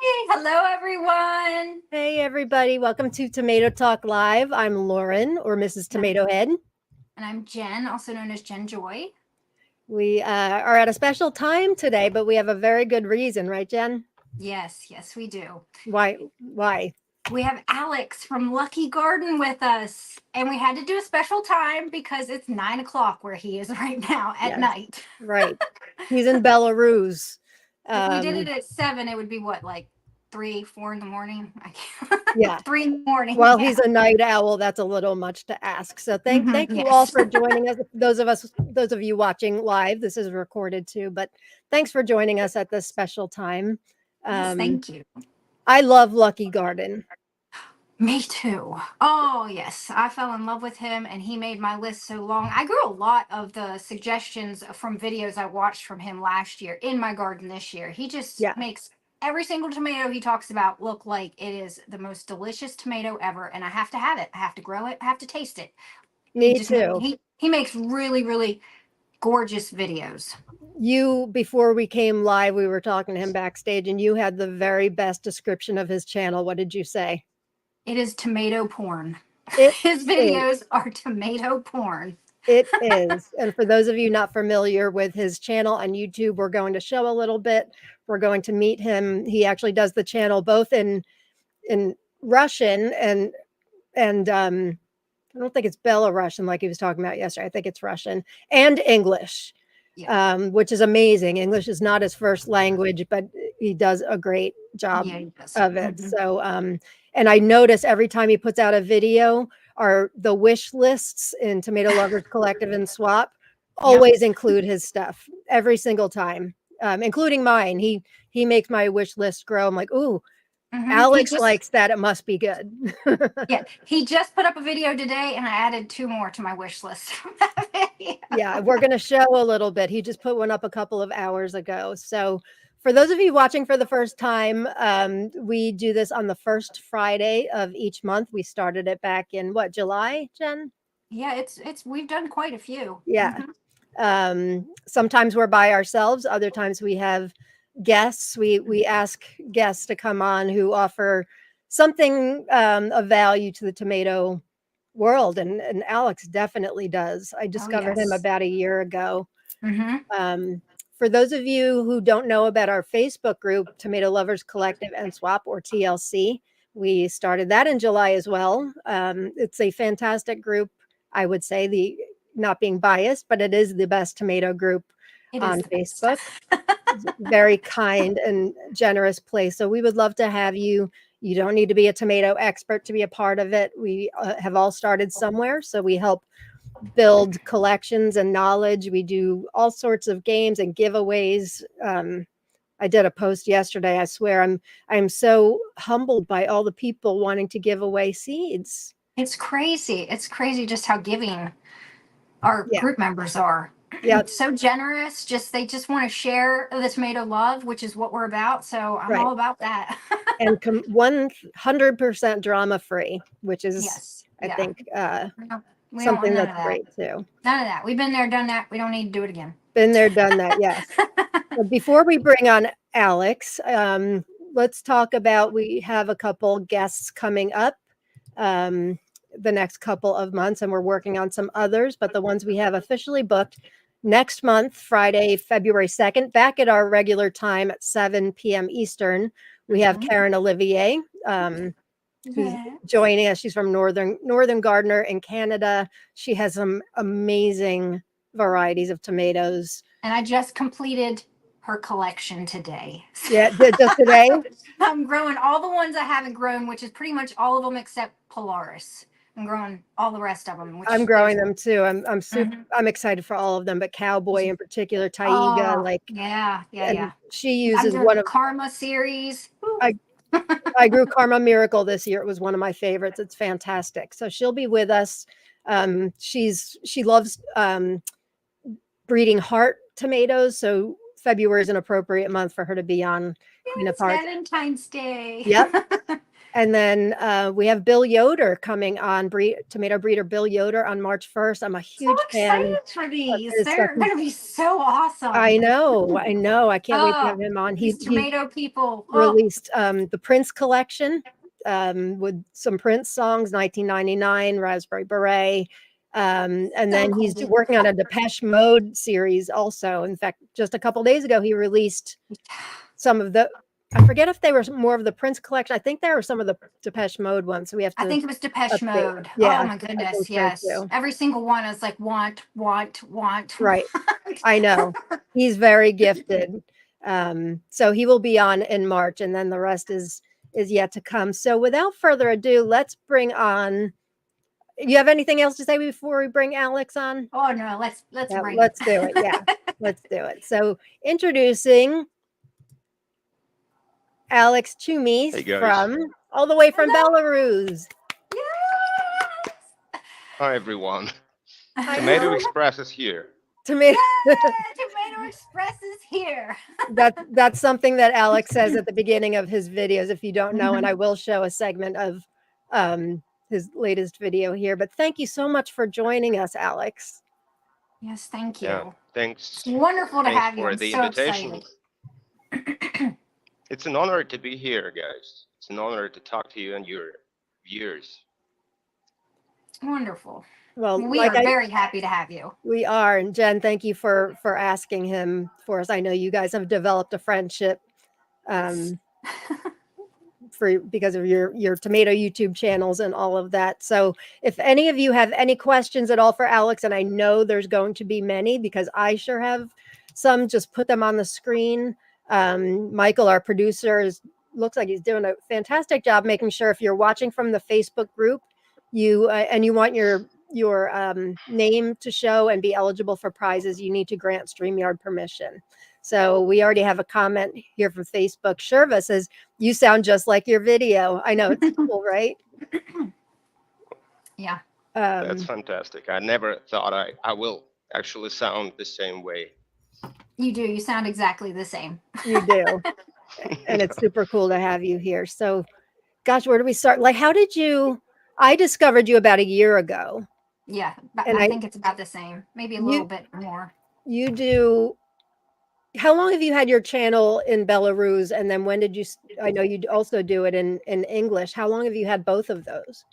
Hello everyone. Hey, everybody. Welcome to Tomato Talk Live. I'm Lauren, or Mrs. And I'm, Tomato Head. and I'm Jen, also known as Jen Joy. We are at a special time today, but we have a very good reason, right, Jen? Yes, we do. Why? Why? We have Alex from Lucky Garden with us, and we had to do a special time because it's 9 o'clock where he is right now at Yes, night. right. He's in Belarus. If we did it Um, at 7, it would be what, like 3, 4 in the morning? I can't. yeah. 3 in the morning, While yeah. he's a night owl, that's a little much to ask. So thank you all Yes. for joining us. Those of you watching live, this is recorded too, but thanks for joining us at this special time. Yes, Um, thank you. I love Lucky Garden. Me too. Oh, yes. I fell in love with him and he made my list so long. I grew a lot of the suggestions from videos I watched from him last year in my garden this year. He just Yeah, makes every single tomato he talks about look like it is the most delicious tomato ever, and I have to have it. I have to grow it. I have to taste it. He me just make, too. he makes really gorgeous videos. You, before we came live, we were talking to him backstage, and you had the very best description of his channel. What did you say? It is tomato porn. It His is. videos are tomato porn. It is. And for those of you not familiar with his channel on YouTube, we're going to show a little bit. We're going to meet him. He actually does the channel both in Russian and I don't think it's Belarusian like he was talking about yesterday. I think it's Russian and English, Yeah. which is amazing. English is not his first language, but he does a great job Yeah, he does. of it. So, and I notice every time he puts out a video, are the wish lists in Tomato Lovers Collective and Swap Yep. always include his stuff every single time, including mine. He makes my wish list grow. I'm like, ooh, He Alex just likes that. It must be good. Yeah, he just put up a video today, and I added 2 more to my wish list from that video. Yeah, we're going to show a little bit. He just put one up a couple of hours ago. So, for those of you watching for the first time, we do this on the first Friday of each month. We started it back in what, July, Jen? Yeah, it's we've done quite a few. Yeah. Sometimes we're by ourselves. Other times we have guests. We ask guests to come on who offer something of value to the tomato world, and Alex definitely does. I Oh discovered him yes. about a year ago. hmm Um, for those of you who don't know about our Facebook group, Tomato Lovers Collective and Swap, or TLC, we started that in July as well. It's a fantastic group. I would say, the not being biased, but it is the best tomato group It is on the best. Facebook. It's a very kind and generous place. So we would love to have you. You don't need to be a tomato expert to be a part of it. We have all started somewhere, so we help build collections and knowledge. We do all sorts of games and giveaways. I did a post yesterday. I swear, I'm so humbled by all the people wanting to give away seeds. It's crazy. It's crazy just how giving our Yeah, group members are. yeah, So generous. They just want to share the tomato love, which is what we're about. So I'm right. all about that. And 100% drama free, which is, Yes. I Yeah. think, No, we don't want something none that's of that. great too. None of that. We've been there, done that. We don't need to do it again. Been there, done that. Yes. But before we bring on Alex, let's talk about, we have a couple guests coming up um, the next couple of months, and we're working on some others, but the ones we have officially booked next month, Friday, February 2nd, back at our regular time at 7 p.m. Eastern, we have Mhm. Karen Olivier. Who's Yes. joining us. She's from Northern Gardener in Canada. She has some amazing varieties of tomatoes. And I just completed her collection today. Yeah, just today. I'm growing all the ones I haven't grown, which is pretty much all of them except Polaris. I'm growing all the rest of them, I'm which there's. growing them too. I'm super. Mhm. I'm excited for all of them, but Cowboy in particular, Taiga, Oh, like, yeah. and she I'm uses doing one the of. Karma series. Woo. I I grew Karma Miracle this year. It was one of my favorites. It's fantastic. So she'll be with us. She loves breeding heart tomatoes. So February is an appropriate month for her to be on Queen of It's Hearts. Valentine's Day. Yep. And then we have Bill Yoder coming on, tomato breeder Bill Yoder on March 1st. I'm a So huge fan excited for of these. his stuff. They're going to be so I awesome. know, I know. I can't wait to have Oh, him on. these He tomato people. Oh, released the Prince collection with some Prince songs, 1999, Raspberry Beret. And so then he's cool. working on a Depeche Mode series also. In fact, just a couple days ago, he released some of the, I forget if they were more of the Prince collection. I think there were some of the Depeche Mode ones. So we have I to think it was Depeche update. Mode. Oh Yeah, my I think goodness, so yes. too. Every single one is like want, want, want, Right. want. I know. He's very gifted. So he will be on in March, and then the rest is yet to come. So without further ado, let's bring on. You have anything else to say before we bring Alex on? Oh no, let's Yeah, bring it. let's do it. Yeah, let's do it. So introducing Alex Chumis Hey guys. from all the way from Hello. Belarus. Yes. Hi everyone. I Tomato know. Express is here. Tomato. Yeah, Tomato Express is here. That's something that Alex says at the beginning of his videos, if you don't know, and I Mhm. will show a segment of his latest video here. But thank you so much for joining us, Alex. Yes, thank Yeah, you. It's thanks. wonderful to Thanks have you. for I'm the so invitation. excited. It's an honor to be here, guys. It's an honor to talk to you and your viewers. Wonderful. Well, We are very happy to have you. we are, and Jen, thank you for asking him for us. I know you guys have developed a friendship Yes. because of your tomato YouTube channels and all of that. So if any of you have any questions at all for Alex, and I know there's going to be many because I sure have some, just put them on the screen. Michael, our producer, looks like he's doing a fantastic job making sure if you're watching from the Facebook group, you and you want your name to show and be eligible for prizes, you need to grant StreamYard permission. So we already have a comment here from Facebook. Sherva says, you sound just like your video. I know, it's cool, right? Yeah. That's Um, fantastic. I never thought I will actually sound the same way. You do. You sound exactly the same. you do. And it's super cool to have you here. So, gosh, where do we start? Like, I discovered you about a year ago. Yeah, but And I think it's about the same. Maybe a little you, bit more. you do, how long have you had your channel in Belarus? And then when did you, I know you also do it in English. How long have you had both of those?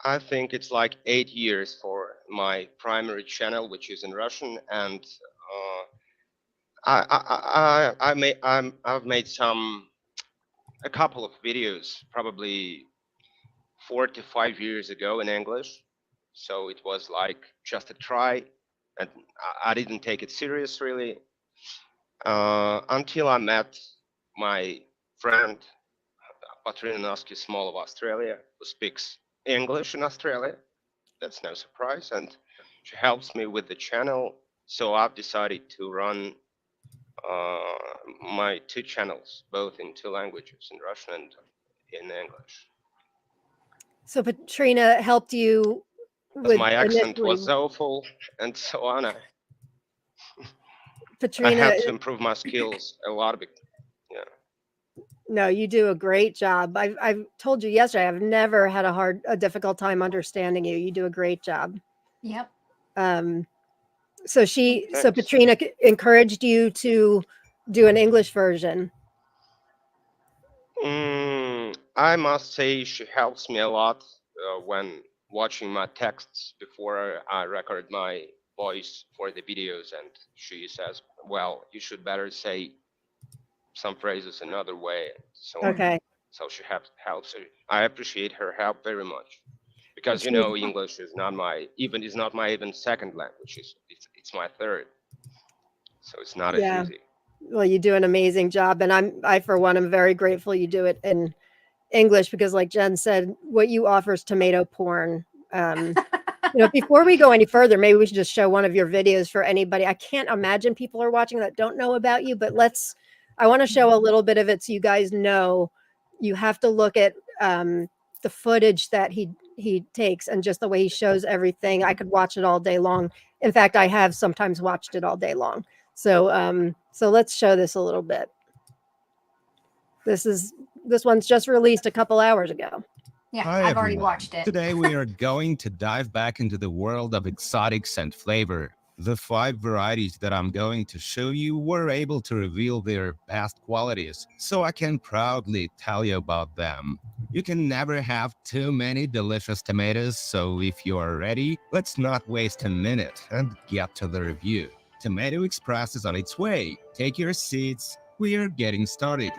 I think it's like 8 years for my primary channel, which is in Russian, and I've made a couple of videos, probably 4 to 5 years ago in English. So it was like just a try, and I didn't take it serious really until I met my friend Patrina Small of Australia, who speaks English in Australia. That's no surprise, and she helps me with the channel. So I've decided to run my two channels, both in two languages, in Russian and in English. So Patrina helped you As with my accent initially. was awful and so on, I Patrina, had to improve my skills a lot. Yeah. no, you do a great job. I've told you yesterday, I've never had a difficult time understanding you. You do a great job. Yep. So Thanks. Patrina encouraged you to do an English version. I must say she helps me a lot when watching my texts before I record my voice for the videos, and she says, well, you should better say some phrases another way, so on. Okay. So she helps. I appreciate her help very much, because She's English is not my even second language. It's my third, so it's not as Yeah. easy. Well, you do an amazing job, and I for one am very grateful you do it in English because, like Jen said, what you offer is tomato porn. Before we go any further, maybe we should just show one of your videos for anybody. I can't imagine people are watching that don't know about you, but I want to show a little bit of it so you guys know. You have to look at the footage that he takes and just the way he shows everything. I could watch it all day long. In fact, I have sometimes watched it all day long. So let's show this a little bit. This one's just released a couple hours ago. Yeah, Hi I've already everyone. watched it. Today we are going to dive back into the world of exotics and flavor. The 5 varieties that I'm going to show you were able to reveal their best qualities, so I can proudly tell you about them. You can never have too many delicious tomatoes, so if you are ready, let's not waste a minute and get to the review. Tomato Express is on its way. Take your seats. We are getting started.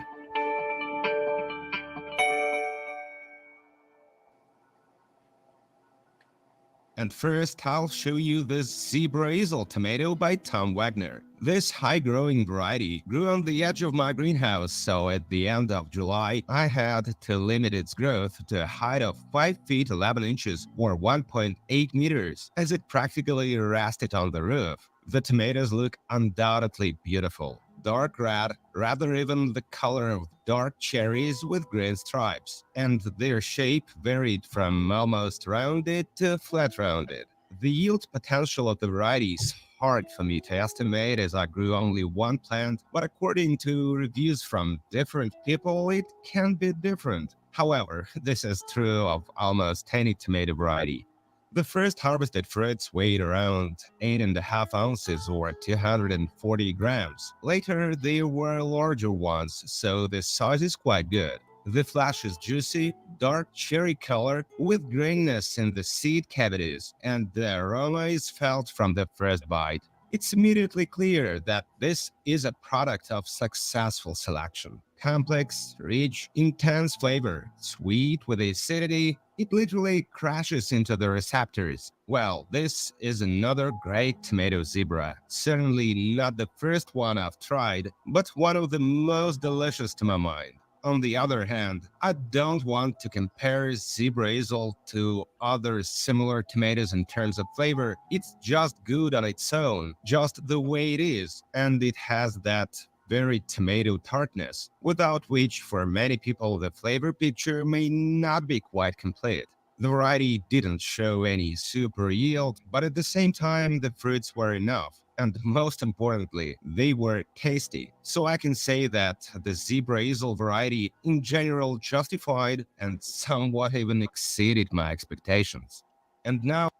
And first, I'll show you this Zebra Easel tomato by Tom Wagner. This high-growing variety grew on the edge of my greenhouse, so at the end of July, I had to limit its growth to a height of 5 feet 11 inches or 1.8 meters, as it practically rested on the roof. The tomatoes look undoubtedly beautiful. Dark red, rather even the color of dark cherries with green stripes, and their shape varied from almost rounded to flat-rounded. The yield potential of the variety is hard for me to estimate as I grew only one plant, but according to reviews from different people, it can be different. However, this is true of almost any tomato variety. The first harvested fruits weighed around 8.5 ounces or 240 grams. Later, there were larger ones, so the size is quite good. The flesh is juicy, dark cherry color with graininess in the seed cavities, and the aroma is felt from the first bite. It's immediately clear that this is a product of successful selection. Complex, rich, intense flavor, sweet with acidity, it literally crashes into the receptors. Well, this is another great tomato zebra. Certainly not the first one I've tried, but one of the most delicious to my mind. On the other hand, I don't want to compare Zebra Easel to other similar tomatoes in terms of flavor. It's just good on its own, just the way it is, and it has that very tomato tartness, without which for many people the flavor picture may not be quite complete. The variety didn't show any super yield, but at the same time the fruits were enough. And most importantly, they were tasty. So I can say that the Zebra Easel variety in general justified and somewhat even exceeded my expectations. And now,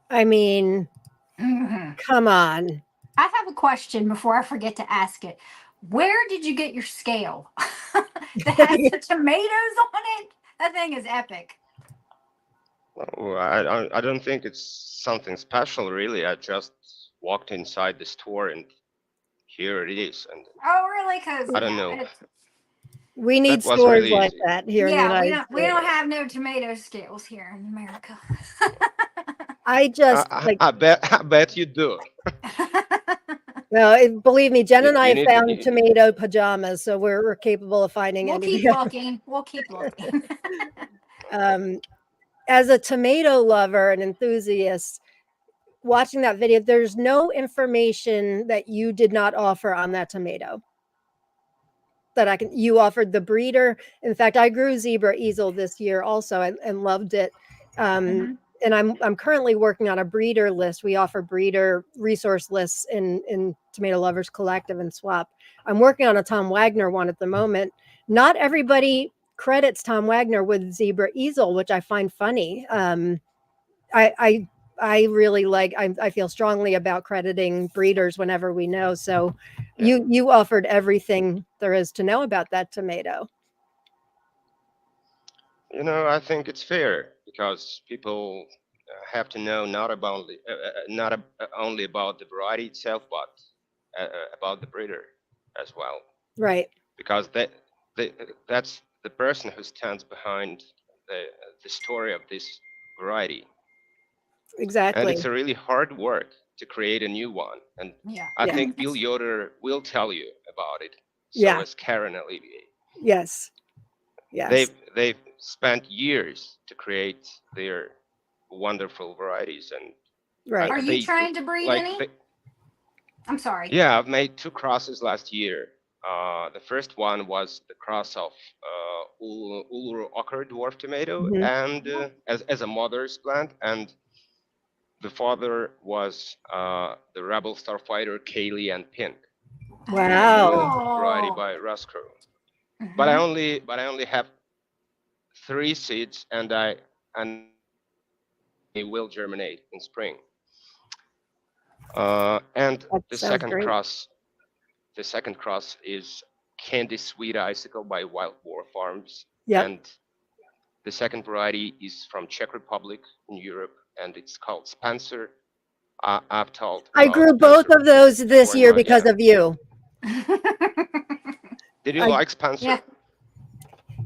I mean, Mhm. come on. I have a question before I forget to ask it. Where did you get your scale that has the tomatoes on it? That thing is epic. Well, I don't think it's something special, really. I just walked inside the store and here it is. And Oh, really? Because I don't yeah, know. We need That was stores really like easy. that here in the yeah, United we don't States. have no tomato scales here in America. I just like, I bet you do. no, believe me, Jen and I You have need to. found tomato pajamas, so we're capable of finding We'll keep anything. looking. We'll keep looking. um, as a tomato lover and enthusiast, watching that video, there's no information that you did not offer on that tomato. That I can, you offered the breeder. In fact, I grew Zebra Easel this year also and loved it. Mhm. And I'm currently working on a breeder list. We offer breeder resource lists in Tomato Lovers Collective and Swap. I'm working on a Tom Wagner one at the moment. Not everybody credits Tom Wagner with Zebra Easel, which I find funny. I, I I really like. I feel strongly about crediting breeders whenever we know. So, Yeah. you offered everything there is to know about that tomato. I think it's fair because people have to know not only about the variety itself, but about the breeder as well, Right. because they, that's the person who stands behind the the story of this variety, and Exactly. it's a really hard work to create a new one. And Yeah. I Yeah. think Bill Yoder will tell you about it. So Yeah. as Karen Olivier. Yes. Yes. They've spent years to create their wonderful varieties, and Right. Are you they trying to breed like any? I'm sorry. yeah. I've made 2 crosses last year. The first one was the cross of Uluru Ochre Dwarf Tomato Mhm. and as a mother's plant, and the father was the Rebel Starfighter Kaylee and Pink, the Wow. new variety Oh. by Roscoe. Hmm. but I only have 3 seeds, and they will germinate in spring. And That sounds great. the second cross is Candy Sweet Icicle by Wild Boar Farms, Yep. and the second variety is from Czech Republic in Europe, and it's called Spencer. I've talked I about grew both Spencer of those before this in year my because yeah. of you. Did you I like Spencer? Yeah.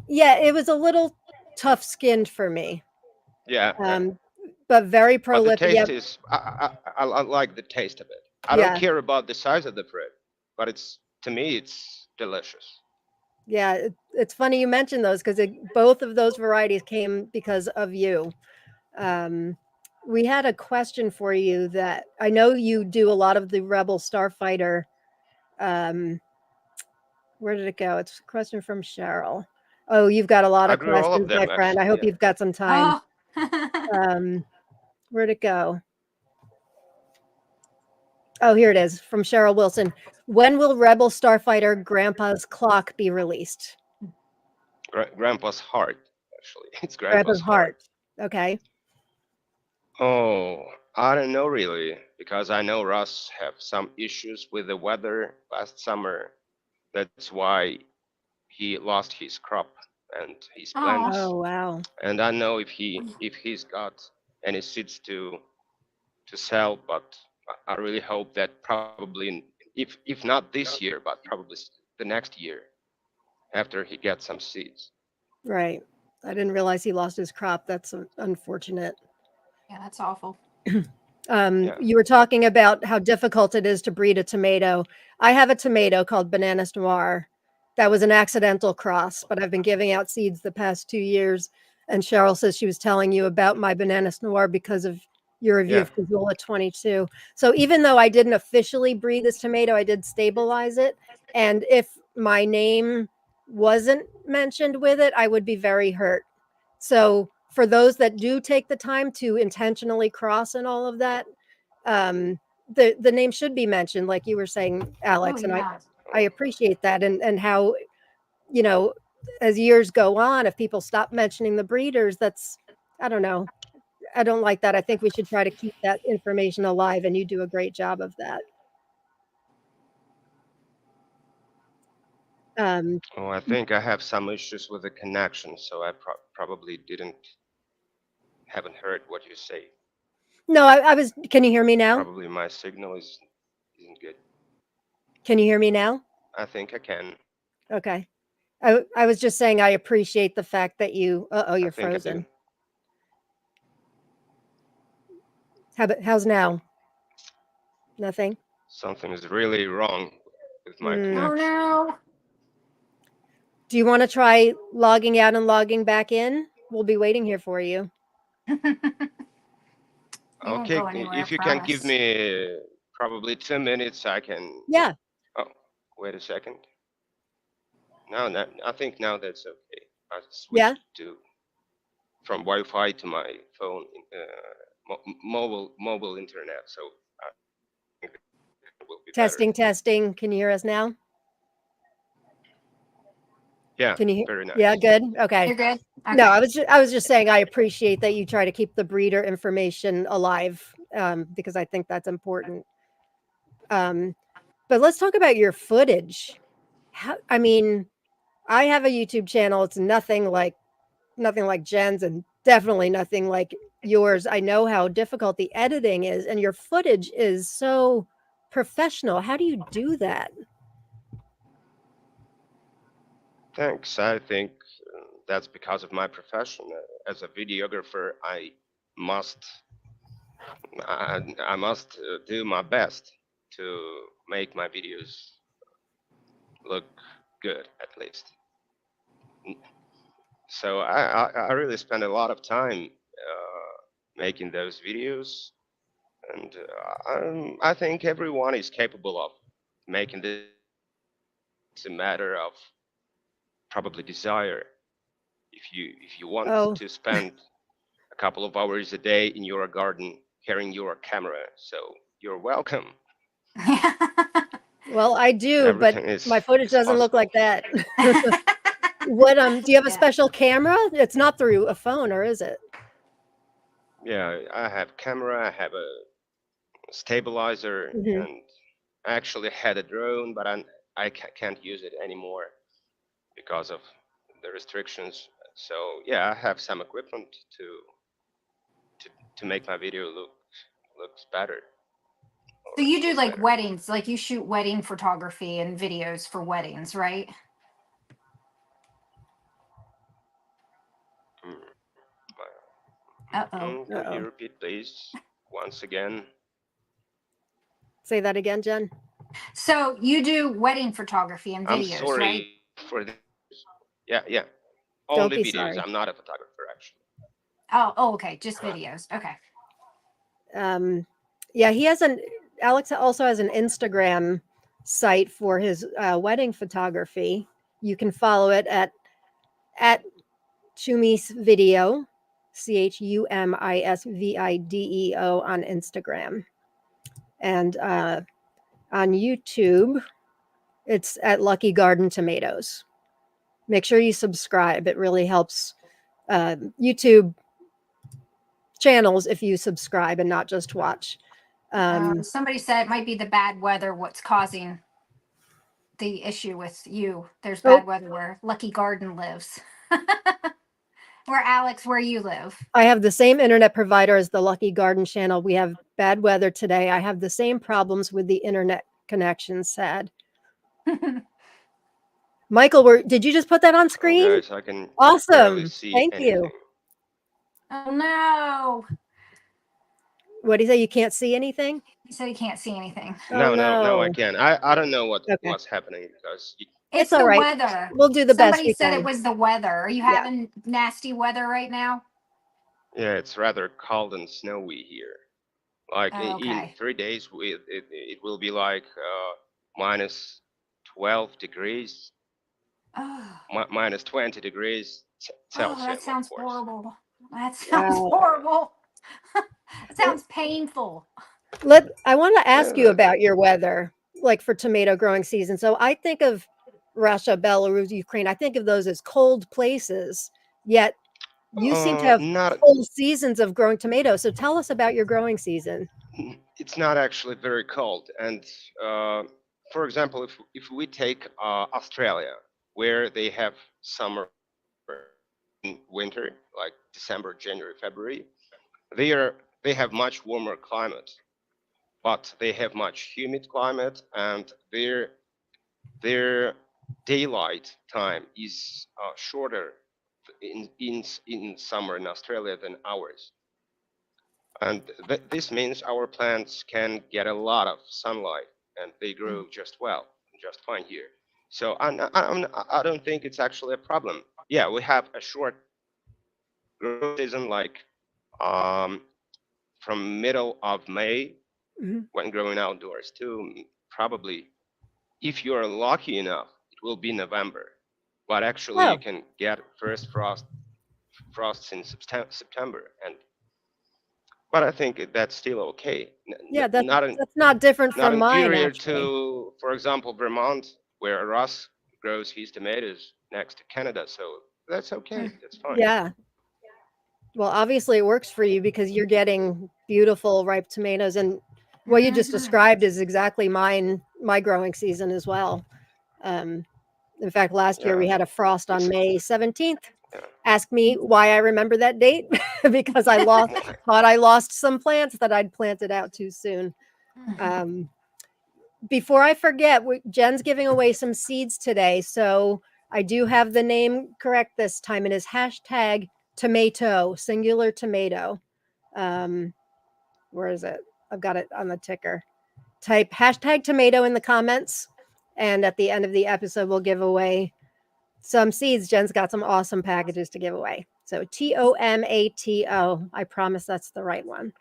Yeah, it was a little tough skinned for me. Yeah, yeah. Um, but very But the prolific. taste Yep. is I like the taste of it. I don't Yeah. care about the size of the fruit, but it's to me it's delicious. Yeah. It's funny you mentioned those because both of those varieties came because of you. Um, we had a question for you that I know you do a lot of the Rebel Starfighter. Um, where did it go? It's a question from Cheryl. Oh, you've got a lot I of grew all of questions, my them friend. I actually. hope Yeah. you've got some time. Oh. Um, where'd it go? Oh, here it is from Cheryl Wilson. When will Rebel Starfighter Grandpa's Clock be released? Grandpa's heart actually. It's Grandpa's Grandpa's heart. Heart. Okay. Oh, I don't know really because I know Russ have some issues with the weather last summer. That's why he lost his crop and his Oh. plants. Oh, wow. And I know if he's got any seeds to sell, but I really hope that probably if not this year, but probably the next year after he gets some seeds. Right. I didn't realize he lost his crop. That's unfortunate. Yeah, that's awful. Yeah. You were talking about how difficult it is to breed a tomato. I have a tomato called Bananas Noir. That was an accidental cross, but I've been giving out seeds the past 2 years. And Cheryl says she was telling you about my Bananas Noir because of your review Yeah. of Kazula 22. So even though I didn't officially breed this tomato, I did stabilize it. And if my name wasn't mentioned with it, I would be very hurt. So for those that do take the time to intentionally cross and all of that, the name should be mentioned, like you were saying, Oh Alex, and yeah. I appreciate that, and how you know as years go on, if people stop mentioning the breeders, that's I don't know. I don't like that. I think we should try to keep that information alive, and you do a great job of that. Um, Oh, I think I have some issues with the connection, so I probably didn't haven't heard what you say. no, I was. Can you hear me now? Probably my signal isn't good. Can you hear me now? I think I can. Okay. I was just saying I appreciate the fact that you. Oh, I you're think I do. frozen. How's now? Nothing. Something is really wrong with my Hmm. Oh connection. no. Do you want to try logging out and logging back in? We'll be waiting here for you. You won't Okay, go anywhere, I if you can give promise. me probably 2 minutes, I can. Yeah. Oh, wait a second. No, I think now that's okay. I Yeah. switched to from Wi-Fi to my phone, mobile internet, so I think it will be better. Testing, testing. Can you hear us now? Yeah, Can you hear? very Yeah, nice. good. Okay. You're good? No, Okay. I was just saying I appreciate that you try to keep the breeder information alive because I think that's important. Um, but let's talk about your footage. I mean, I have a YouTube channel. It's nothing like Jen's and definitely nothing like yours. I know how difficult the editing is, and your footage is so professional. How do you do that? Thanks. I think that's because of my profession. As a videographer, must I must do my best to make my videos look good, at least. So I really spend a lot of time making those videos, and I think everyone is capable of making this. It's a matter of probably desire. If you want Oh, to spend a couple of hours a day in your garden carrying your camera, so you're welcome. well, I do, but Everything my footage is doesn't look possible. like that. What do you have a Yeah. special camera? It's not through a phone, or is it? Yeah, I have camera, I have a stabilizer, Mhm. and I actually had a drone, but can't use it anymore because of the restrictions. So yeah, I have some equipment to to make my video looks better So or you do look like better. weddings, like you shoot wedding photography and videos for weddings, right? Mm. Uh-oh. Could you Uh-oh. repeat, please, once again? Say that again, Jen. So you do wedding photography and I'm videos, right? sorry for this. Yeah, yeah. Don't Only be videos. sorry. I'm not a photographer, actually. Oh, okay, just videos. Okay. Yeah, he has an Alex also has an Instagram site for his wedding photography. You can follow it at Chumis Video, CHUMISVIDEO on Instagram, and on YouTube, it's at Lucky Garden Tomatoes. Make sure you subscribe. It really helps YouTube channels if you subscribe and not just watch. Somebody said it might be the bad weather what's causing the issue with you. There's Oh, bad weather where Lucky Garden lives. Where Alex, where you live. I have the same internet provider as the Lucky Garden channel. We have bad weather today. I have the same problems with the internet connection. Sad. Michael, did you just put that on Oh, screen? guys, I can barely Awesome. see Thank you. anything. Oh no. What do you say? You can't see anything? He said he can't see anything. Oh No, I no. can. I don't know Okay. what's happening because It's It's all the right. weather. We'll do the best Somebody we said it can. was the weather. Are you Yeah. having nasty weather right now? yeah, it's rather cold and snowy here. Like Oh, in okay. 3 days, it will be like minus 12 degrees, Oh, minus 20 degrees that Celsius, of sounds course. horrible. That sounds Wow. horrible. That sounds painful. I want to ask you Yeah, about your weather, like for tomato growing season. So I think of Russia, Belarus, Ukraine. I think of those as cold places, yet you seem to have not full seasons of growing tomatoes. So tell us about your growing season. it's not actually very cold. And for example, if we take Australia, where they have summer and winter, like December, January, February, they have much warmer climate, but they have much humid climate, and their daylight time is shorter in summer in Australia than ours. And this means our plants can get a lot of sunlight and they grow just well, just fine here. So I don't think it's actually a problem. Yeah, we have a short growth season, like um, from middle of May Mhm. when growing outdoors to probably, if you're lucky enough, it will be November. But actually, you Oh, can get first frosts in September, and but I think that's still okay. yeah, Not that's not different not from mine, inferior actually. to, for example, Vermont, where Russ grows his tomatoes next to Canada. So that's okay. That's fine. Yeah. Well, obviously it works for you because you're getting beautiful ripe tomatoes, and what you just Mhm. described is exactly my growing season as well. Um, in fact, last year Yeah, we had a frost on it's May 17th. yeah. Ask me why I remember that date because I thought I lost some plants that I'd planted out too soon. Um, before I forget, Jen's giving away some seeds today, so I do have the name correct this time. It is hashtag tomato, singular tomato. Um, where is it? I've got it on the ticker. Type hashtag tomato in the comments, and at the end of the episode, we'll give away some seeds. Jen's got some awesome packages to give away. So TOMATO. I promise that's the right one.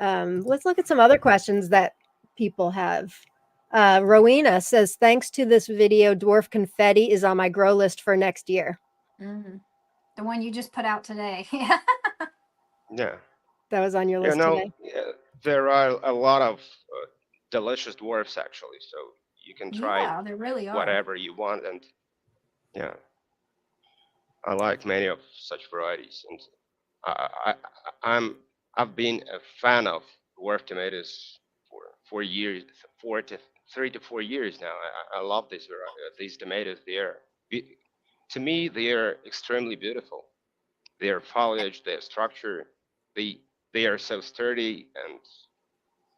Let's look at some other questions that people have. Rowena says, thanks to this video, dwarf confetti is on my grow list for next year. Mhm. The one you just put out today. Yeah. That was on your You list know, today. there are a lot of delicious dwarfs actually. So you can try Yeah, there really are. whatever you want, and yeah, I like many of such varieties, and I, I've been a fan of dwarf tomatoes for 4 years, 3 to 4 years now. I love these tomatoes. To me, they are extremely beautiful. Their foliage, their structure, they they are so sturdy, and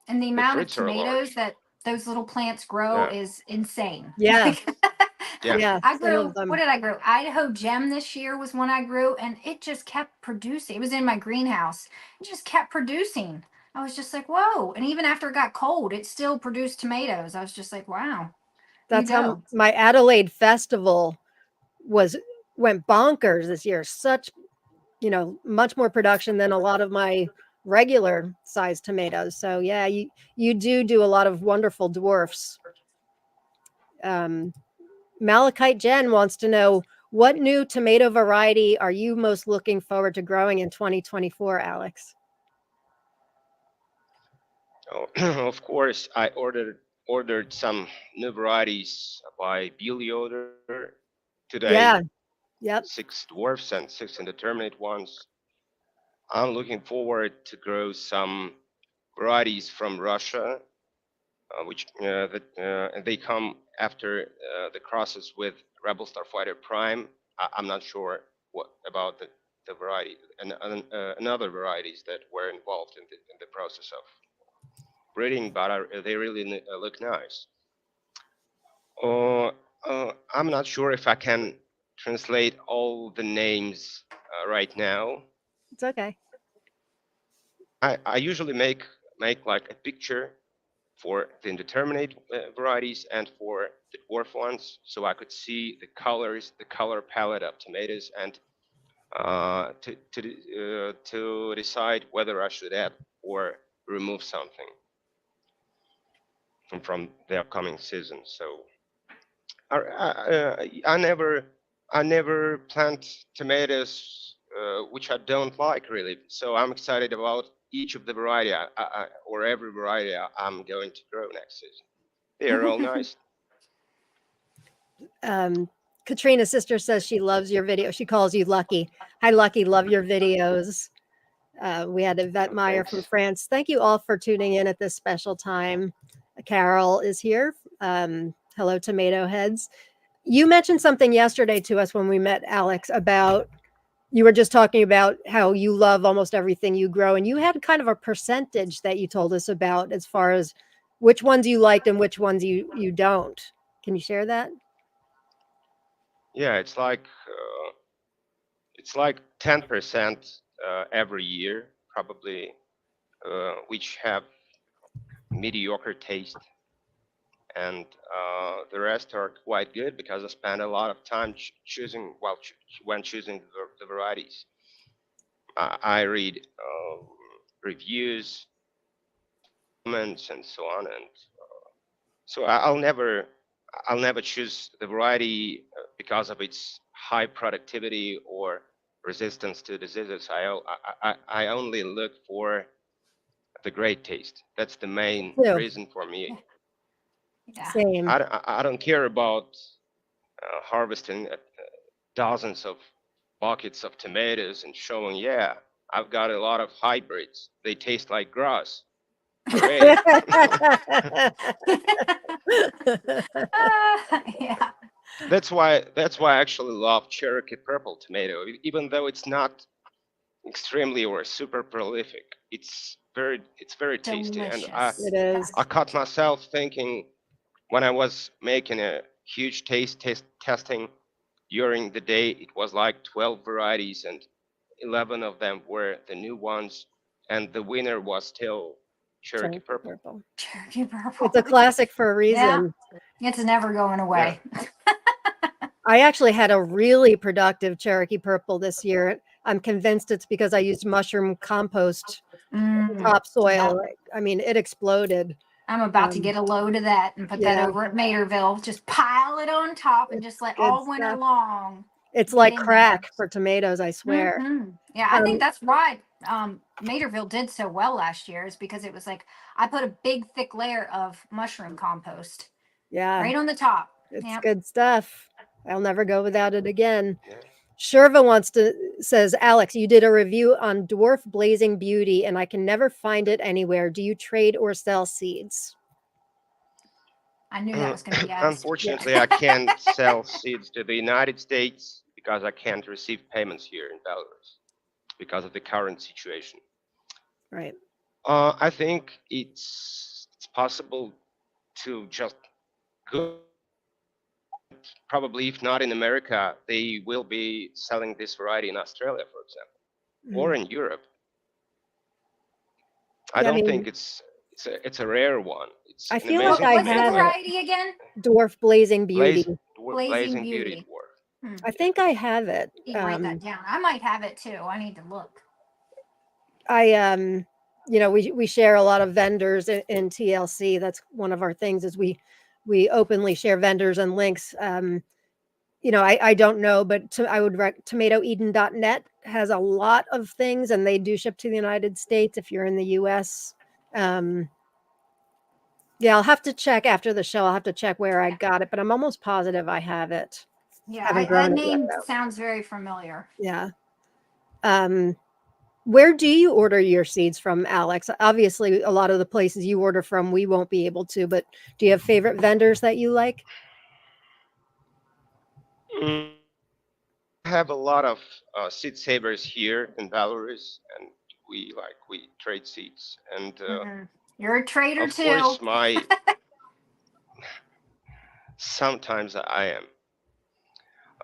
And the the amount of fruits are tomatoes large. that those little plants grow Yeah, is insane. Yeah, Like, yeah, yeah, I some grew, of them. what did I grow? Idaho Gem this year was one I grew, and it just kept producing. It was in my greenhouse. It just kept producing. I was just like, whoa. And even after it got cold, it still produced tomatoes. I was just like, wow, you That's how go. my Adelaide festival was went bonkers this year. Such, much more production than a lot of my regular sized tomatoes. So yeah, you do a lot of wonderful dwarfs. Um, Malachite Jen wants to know what new tomato variety are you most looking forward to growing in 2024, Alex? Oh, of course, I ordered some new varieties by Billy Order today. Yeah, yep. 6 dwarfs and 6 indeterminate ones. I'm looking forward to grow some varieties from Russia, and they come after the crosses with Rebel Starfighter Prime. I'm not sure what about the variety and other varieties that were involved in the process of breeding, but they really look nice. Uh, I'm not sure if I can translate all the names right now. It's okay. I usually make like a picture for the indeterminate varieties and for the dwarf ones, so I could see the colors, the color palette of tomatoes, and to decide whether I should add or remove something from the upcoming season. So I never plant tomatoes which I don't like really. So I'm excited about each of the variety or every variety I'm going to grow next season. They are all nice. Um, Katrina's sister says she loves your video. She calls you Lucky. Hi, Lucky. Love your videos. We had Yvette Meyer from Thanks. France. Thank you all for tuning in at this special time. Carol is here. Hello, tomato heads. You mentioned something yesterday to us when we met, Alex, about you were just talking about how you love almost everything you grow, and you had kind of a percentage that you told us about as far as which ones you liked and which ones you don't. Can you share that? Yeah, it's like 10% every year, probably, which have mediocre taste, and the rest are quite good because I spend a lot of time choosing when choosing the varieties. I read reviews, comments, and so on, and so I'll never choose the variety because of its high productivity or resistance to diseases. I only look for the great taste. That's the main Too. reason for me. Yeah. Same. I don't care about harvesting dozens of buckets of tomatoes and showing, yeah, I've got a lot of hybrids. They taste like grass. Hooray! Yeah. That's why I actually love Cherokee purple tomato, even though it's not extremely or super prolific. It's very tasty, and I Delicious. It is. I caught myself thinking when I was making a huge taste testing during the day, it was like 12 varieties, and 11 of them were the new ones, and the winner was still Cherokee Cherokee purple. purple. Cherokee It's a purple. classic for a Yeah. reason. It's never going Yeah, away. I actually had a really productive Cherokee purple this year. I'm convinced it's because I used mushroom compost Mm, yeah. topsoil. I mean, it exploded. I'm about to Um, get a load of that and put that yeah, over at Materville. Just pile it on top and it's just let good all winter stuff. long It's get like in there. crack for tomatoes, I swear. Yeah, I think Um, that's why Materville did so well last year is because it was like I put a big thick layer of mushroom compost Yeah, Right on the top. it's Yep. good stuff. I'll never go without it again. Yeah. Sherva says, Alex, you did a review on Dwarf Blazing Beauty and I can never find it anywhere. Do you trade or sell seeds? I knew that was going to be asked. Unfortunately, I can't sell seeds to the United States because I can't receive payments here in Belarus because of the current situation. Right. I think it's possible to just go. Probably, if not in America, they will be selling this variety in Australia, for example, or in Europe. I Yeah, I don't mean, think it's a rare one. It's I an feel like amazing I What's the have tomato. it. variety again? Dwarf Blazing Beauty. Blazing Blazing Beauty Beauty. Dwarf. I think I have it. You can write that down. I might have it too. I need to look. I we share a lot of vendors in TLC. That's one of our things is we openly share vendors and links. I don't know, but I would tomatoeden.net has a lot of things and they do ship to the United States if you're in the US. Yeah, I'll have to check after the show. I'll have to check where I got it, but I'm almost positive I have it. Yeah, Haven't that grown it yet, name though. sounds very familiar. Yeah. Where do you order your seeds from, Alex? Obviously, a lot of the places you order from, we won't be able to, but do you have favorite vendors that you like? I have a lot of seed savers here in Belarus, and we trade seeds. And You're a trader of too. course, sometimes I am.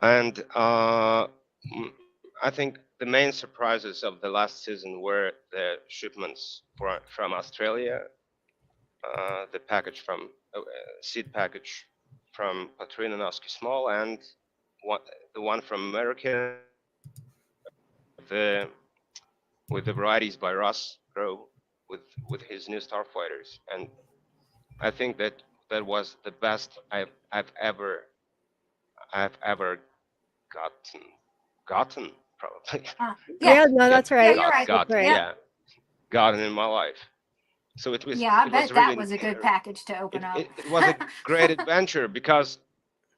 And I think the main surprises of the last season were the shipments from Australia, the package from seed package from Patrinonovsky Small, and the one from America, with the varieties by Russ Grow with his new Starfighters, and I think that was the best I've ever gotten probably. Yeah, no, that's right. Yeah, you're right. Gotten, Yep. yeah, gotten in my life. So it was. Yeah, I it bet was that really, was a good package to open up. It was a great adventure because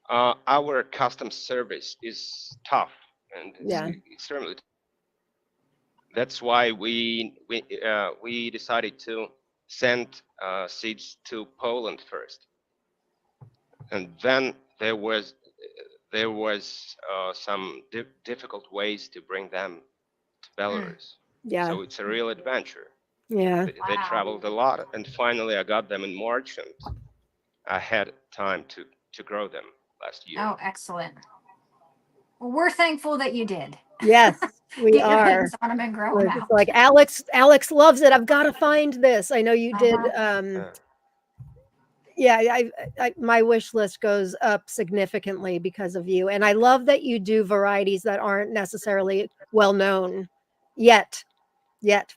our custom service is tough and it's Yeah. extremely. That's why we decided to send seeds to Poland first, and then there was some difficult ways to bring them to Belarus. Yeah. So it's a real adventure. Yeah. They traveled a lot, and finally I got them in March, and I had time to grow them last year. Oh, excellent. Well, we're thankful that you did. Yes, we Get your are. hands on them and grow We're them just out. like Alex loves it. I've got to find this. I know you did. Yeah, my wish list goes up significantly because of you, and I love that you do varieties that aren't necessarily well known yet.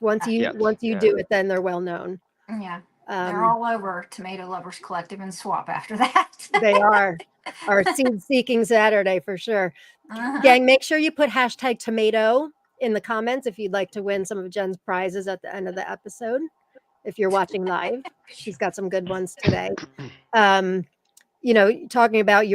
Once you do it, then they're well known. Yeah, they're all over Tomato Lovers Collective and Swap after that. They are our seed seeking Saturday for sure. Gang, make sure you put hashtag tomato in the comments if you'd like to win some of Jen's prizes at the end of the episode. If you're watching live, she's got some good ones today. Talking about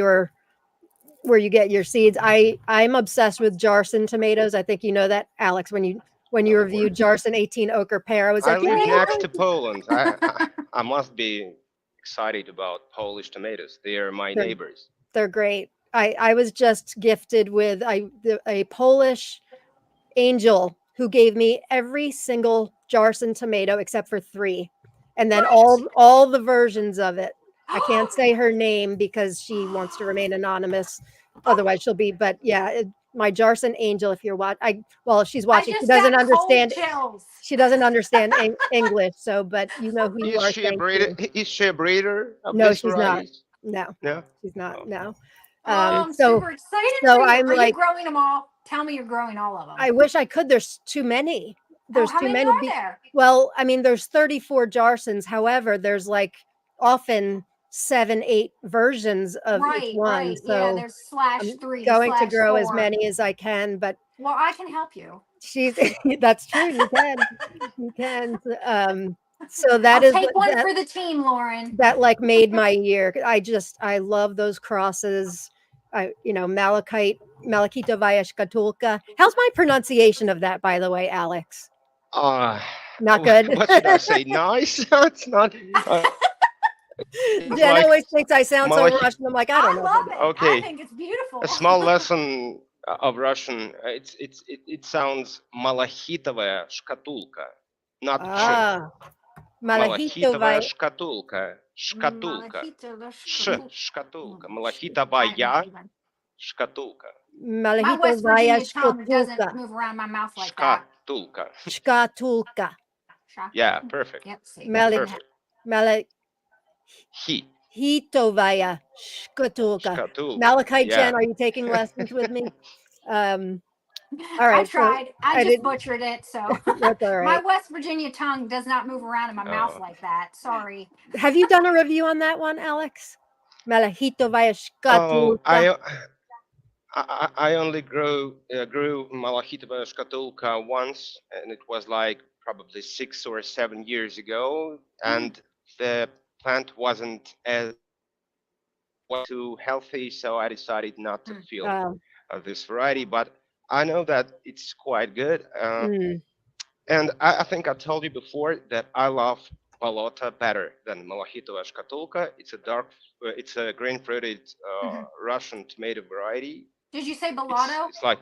where you get your seeds. I'm obsessed with Jarson tomatoes. I think you know that, Alex, when you reviewed Jarson 18 Ochre Pear. I was like, I live next to Poland. I must be excited about Polish tomatoes. They are my neighbors. They're great. I was just gifted with a Polish angel who gave me every single Jarson tomato except for 3. And then all the versions of it. I can't say her name because she wants to remain anonymous. Otherwise she'll be, but yeah, my Jarson angel, if you're watching, she's watching. She doesn't understand. She doesn't understand English. So, but you know who you are. Is she a breeder? No, she's varieties? not. No, she's not. Oh. No. I'm super excited. So I'm like, are you growing them all? Tell me you're growing all of them. I wish I could. There's too many. There's how too many are there? Well, I mean, there's 34 Jarsons. However, there's like often 7-8 versions of each one. Right. So yeah, there's /3. I'm going to grow 4. as many as I can, but well, I can help you. That's true. You can. You can. So that I'll is take one that for the team, Lauren. that like made my year. I love those crosses. Malachito via Shkatulka. How's my pronunciation of that, by the way, Alex? Uh, Not good. what should I say? Nice? It's not. It's Jen like always thinks I sound so Malachi. Russian. I'm like, I don't I know if I love do. it. I Okay, think it's beautiful. a small lesson of Russian. It sounds malachitовая шкатулка, not ch. Ah, Malachito Малахитовая via. шкатулка, шкатулка, Malachita шкатулка, I don't малахитовая even. шкатулка, My Malachito West via Virginia tongue Shkatulka. doesn't move around my mouth like that. шкатулка. Shkatulka. Yeah, perfect, Yep, see. perfect. Malachito He, via Shkatulka. шкатулка. Malachite Yeah. Jen, are you taking lessons with me? Um, all I right. So tried. I I just didn't. butchered it. So That's all my right. West Virginia tongue does not move around in my mouth Oh. like that. Sorry. Have you done a review on that one, Alex? Malachito via Oh, Shkatulka. I only grew malachitовая шкатулка once, and it was like probably 6 or 7 years ago, and the plant wasn't as too healthy, so I decided not to fill Oh, this variety. But I know that it's quite good, mm, and I think I told you before that I love balota better than malachitовая шкатулка. It's a green-fruited Mhm. Russian tomato variety. Did you say It's balado? it's like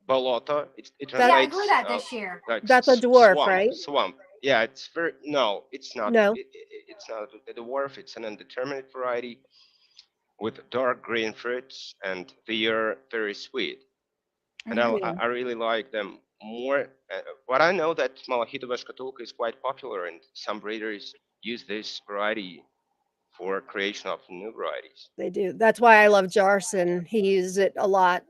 bolota. It that Yeah, I grew translates that this year. like that's a dwarf, swamp. right? Swamp. Yeah, it's very no. It's not. No. It's not a dwarf. It's an indeterminate variety with dark green fruits, and they are very sweet. And Mhm. Yeah. I really like them more. But I know that Malachitova Shkatulka is quite popular, and some breeders use this variety for creation of new varieties. They do. That's why I love Jarson. He uses it a lot.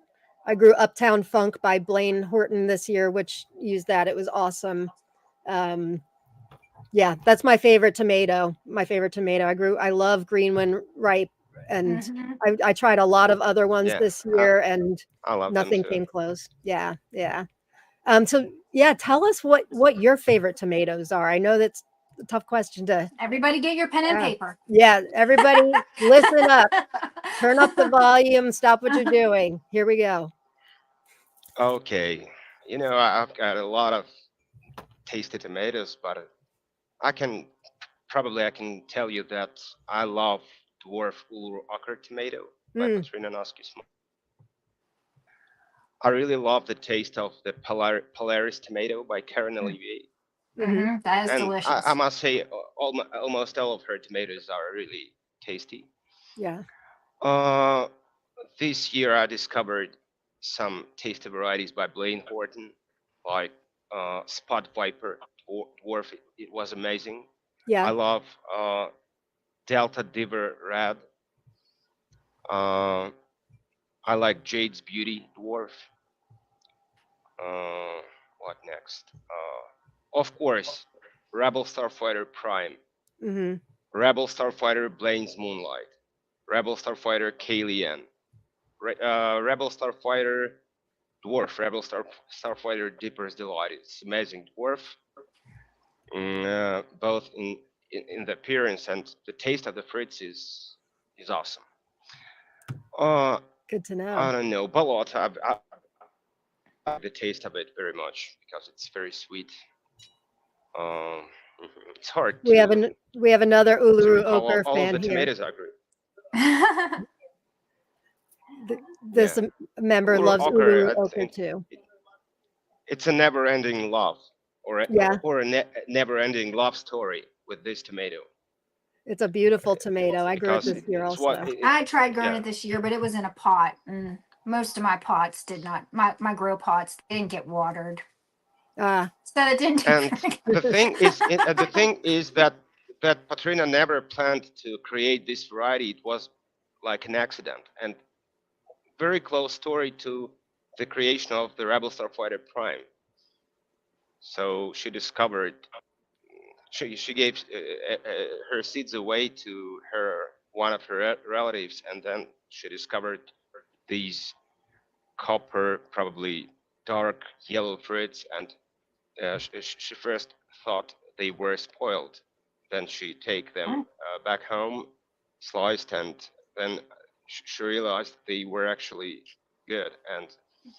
I grew Uptown Funk by Blaine Horton this year, which used that. It was awesome. Um, yeah, that's my favorite tomato. My favorite tomato. I love green when ripe, and Mhm. I tried a lot of other ones Yeah, this year, and I love them nothing too. came close. Yeah, yeah. So yeah, tell us what your favorite tomatoes are. I know that's a tough question to. Everybody get your pen and Yeah, paper. yeah. Everybody, listen up. Turn up the volume. Stop what you're doing. Here we go. Okay, I've got a lot of tasty tomatoes, but I can tell you that I love dwarf Uluru Ocker tomato by Mm, Patrina Noskis. I really love the taste of the Polaris tomato by Karen Olivier. hmm That is And I delicious. must say, almost all of her tomatoes are really tasty. yeah. Uh, this year I discovered some tasty varieties by Blaine Horton, like Spot Viper Dwarf. It was amazing. I Yeah. love Delta Diver Red. Uh, I like Jade's Beauty Dwarf. Uh, what next? Of course, Rebel Starfighter Prime, hmm Rebel Starfighter Blaine's Moonlight, Rebel Starfighter Kalian, Rebel Starfighter Dwarf, Starfighter Deeper's Delight. It's amazing dwarf, both in the appearance and the taste of the fruits is awesome. Uh, Good to I know. don't know, Balot. I like the taste of it very much because it's very sweet. Um, it's hard We have another to Uluru recall Ochre all of fan the here. tomatoes I grew. This Yeah, member Uluru loves ochre. Uluru Ochre too. It's a never-ending love, Yeah, or a never-ending love story with this tomato it's a beautiful tomato. I grew it because this year it's what also. I tried growing yeah. it this year, but it was in a pot, and most of my pots did not. My grow pots didn't get watered, Ah, so it didn't do And very the thing is that Patrina never planned to create this variety. It was like an accident and very close story to the creation of the Rebel Starfighter Prime. So she discovered she gave her seeds away to one of her relatives, and then she discovered these copper, probably dark yellow fruits, and she first thought they were spoiled. Then she take them Oh. back home, sliced, and then she realized they were actually good. And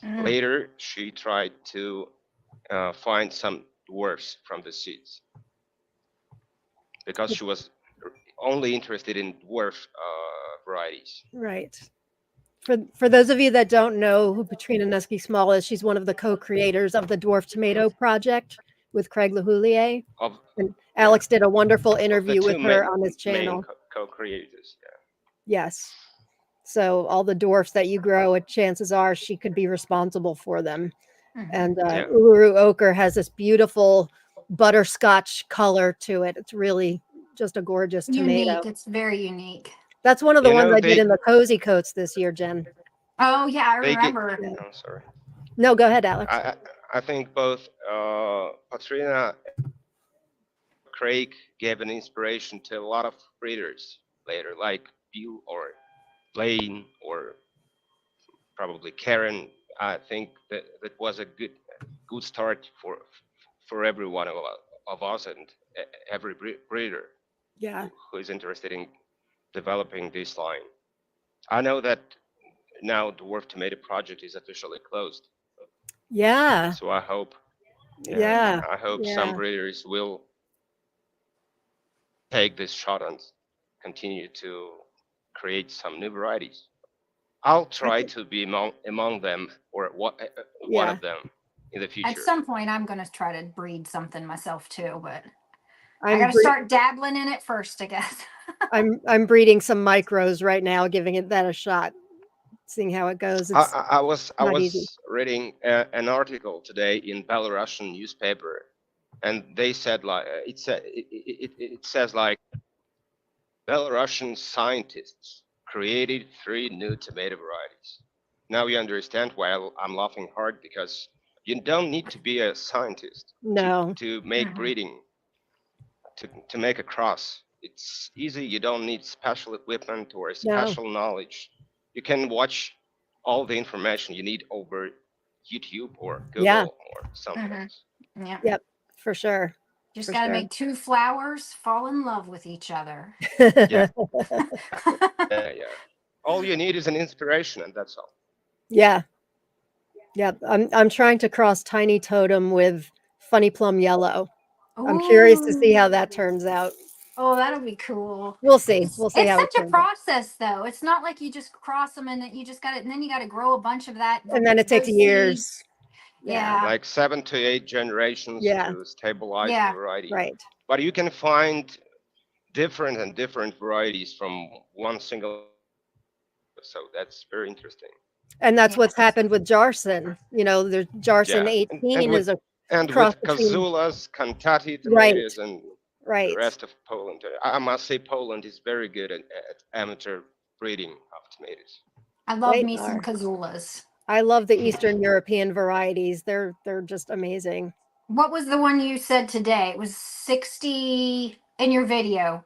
Mm. later, she tried to find some dwarfs from the seeds because she was only interested in dwarf varieties. Right. For those of you that don't know who Patrina Nusky Small is, she's one of the co-creators of the Dwarf Tomato Project with Craig LaHoulier. Of And yeah, Alex did a wonderful of the interview with two her on his main channel. co-creators. Yes. So all the dwarfs that you grow, chances are she could be responsible for them. Mhm. And Yeah. Uluru Ochre has this beautiful butterscotch color to it. It's really just a gorgeous tomato. Unique. It's very unique. That's one of the You ones know, I did in the cozy coats this year, Jen. Oh yeah, I They get. remember. I'm sorry. No, go ahead, Alex. I think both Patrina and Craig gave an inspiration to a lot of breeders later, like Bill or Blaine or probably Karen. I think that was a good start for every one of us and every breeder Yeah. who is interested in developing this line. I know that now the Dwarf Tomato project is officially closed, Yeah. so I hope Yeah. I hope Yeah. some breeders will take this shot and continue to create some new varieties. I'll try to be among them or one Yeah. of them in the At future. some point, I'm gonna try to breed something myself too, but I I'm gotta bre- start dabbling in it first, I guess. I'm breeding some micros right now, giving it that a shot, seeing how it goes. It's I was not easy. reading an article today in Belarusian newspaper, and they said like it says like Belarusian scientists created 3 new tomato varieties. Now you understand why I'm laughing hard, because you don't need to be a scientist No. to make Mhm. breeding, to make a cross. It's easy. You don't need special equipment or No. special knowledge. You can watch all the information you need over YouTube or Google Yeah. or something Mhm. else. Yeah. Yep. For sure. Just For gotta sure. make 2 flowers fall in love with each other. Yeah. Yeah. All you need is an inspiration, and that's all. Yeah. Yep. I'm trying to cross Tiny Totem with Funny Plum Yellow. I'm curious to see how that turns out. Oh, that'll be cool. We'll see. It's, We'll see it's how it such a turns out. process, though. It's not like you just cross them and then you just got it, and then you got to grow a bunch of that. And then it takes those years. seeds. Yeah. Like 7 to 8 generations Yeah. to stabilize Yeah. the variety. Right. But you can find different varieties from one single. So that's very interesting. And that's Yeah. what's happened with Jarson. You know, there's Jarson Yeah. 18 is a And cross with between Kazulas, Cantati Right. tomatoes, and the right. rest of Poland. I must say Poland is very good at amateur breeding of tomatoes. I love They me some are. Kazulas. I love the Eastern European varieties. They're just amazing. What was the one you said today? It was 60 in your video.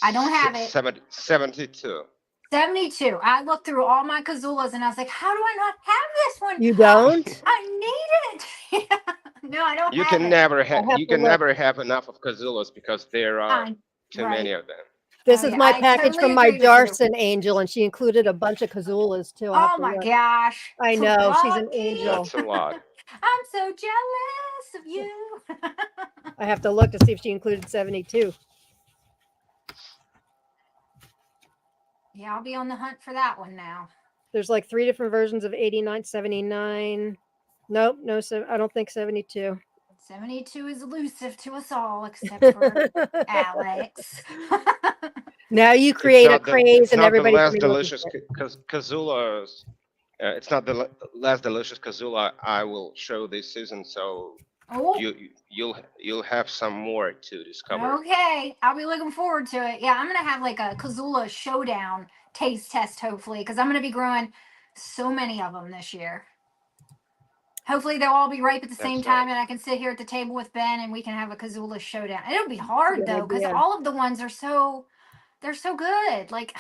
I don't have it. 72. 72. I looked through all my Kazulas and I was like, how do I not have this one? You don't? I need it. No, I don't You have can it. never have you to can look. never have enough of Kazulas because there are too right. many of them. This Oh, is yeah, my I package totally from my agree with you. Jarson angel, and she included a bunch of Kazulas too. I'll have Oh to my look. gosh. I So know, she's an lucky. angel. That's a lot. I'm so jealous of you. I have to look to see if she included 72. Yeah, I'll be on the hunt for that one now. There's like 3 different versions of 89, 79. Nope, no, I don't think 72. 72 is elusive to us all, except for Alex. Now you create a craze It's and not the everybody's less gonna be looking delicious for it. Kazulas. It's not the less delicious Kazula I will show this season. So Oh, you'll have some more to discover. okay. I'll be looking forward to it. Yeah, I'm gonna have like a Kazula Showdown taste test, hopefully, because I'm gonna be growing so many of them this year. Hopefully they'll all be ripe at the same That's time, nice. and I can sit here at the table with Ben and we can have a Kazula Showdown. And it'll be hard Good though, because idea. all of the ones are they're so good. Like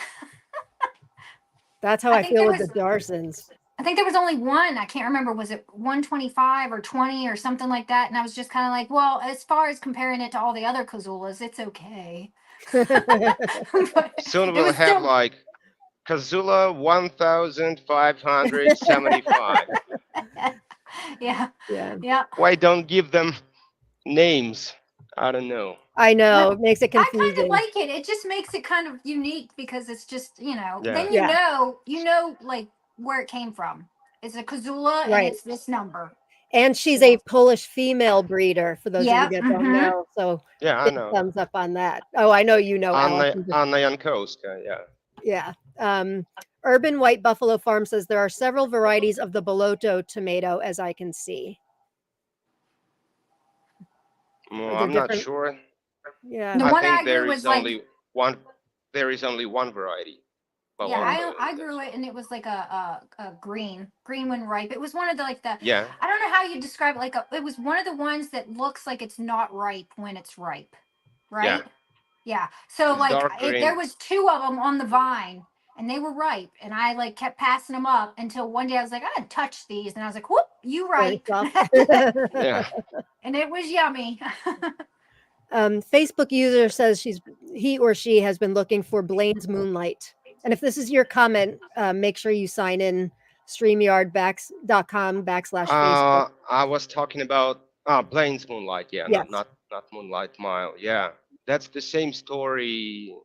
That's how I I think feel there with was the Jarsons. I think there was only one. I can't remember. Was it 125 or 20 or something like that? And I was just kind of like, well, as far as comparing it to all the other Kazulas, it's okay. But Soon it we'll was have still, like Kazula 1575. yeah, Yeah, yeah. Why don't give them names? I don't know. I know. Well, It makes it I kind confusing. of like it. It just makes it kind of unique because it's just, Yeah. then Yeah. you know, like where it came from. It's a Kazula and Right. it's this number. And she's Yeah. a Polish female breeder, for those of you Yep. that don't know. So Yeah, I big know. thumbs up on that. Oh, I know you know, Alex. Anna Jankowska, yeah. Yeah. Urban White Buffalo Farm says there are several varieties of the Boloto tomato, as I can see. Well, Are there I'm not different? sure. Yeah. The I one think I grew was like, one. There is only one variety. yeah, Boloto. I grew it and it was like a green when ripe. It was one of the like the Yeah. I don't know how you describe it. Like it was one of the ones that looks like it's not ripe when it's ripe, right? Yeah. So It's like dark there green. was two of them on the vine and they were ripe and I like kept passing them up until one day I was like I gotta touch these and I was like whoop you Very ripe soft. Yeah. and it was yummy. Facebook user says he or she has been looking for Blaine's Moonlight. And if this is your comment, make sure you sign in streamyard.com/Facebook. I was talking about Blaine's Moonlight. Yeah, Yes. not Moonlight Mile. Yeah, that's the same story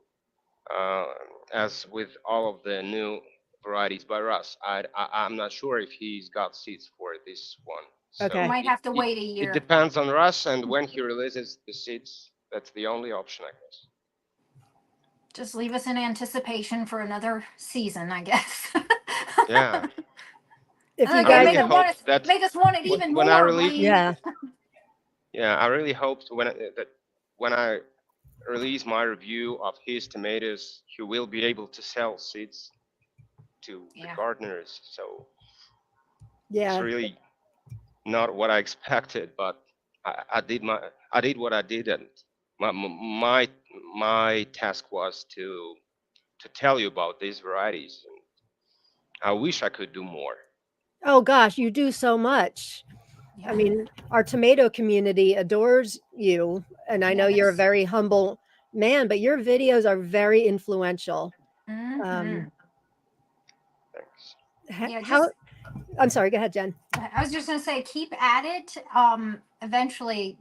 uh, as with all of the new varieties by Russ. I'm not sure if he's got seeds for this one. Okay. So Might have to wait a it year. depends on Russ, and when he releases the seeds, that's the only option, I guess. Just leave us in anticipation for another season, I guess. Yeah. If you I guys really have, hope that make us want it even when more. I release, Blaine. yeah, yeah, I really hoped that when I release my review of his tomatoes, he will be able to sell seeds to the Yeah. gardeners. So it's yeah, really not what I expected, but I did what I did, and my task was to tell you about these varieties. And I wish I could do more. oh gosh, you do so much. Yeah. I mean, our tomato community adores you, and I know you're a Yes. very humble man, but your videos are very influential. Mm-hmm. Thanks. Yeah, How? just I'm sorry. Go ahead, Jen. I was just gonna say, keep at it. Eventually,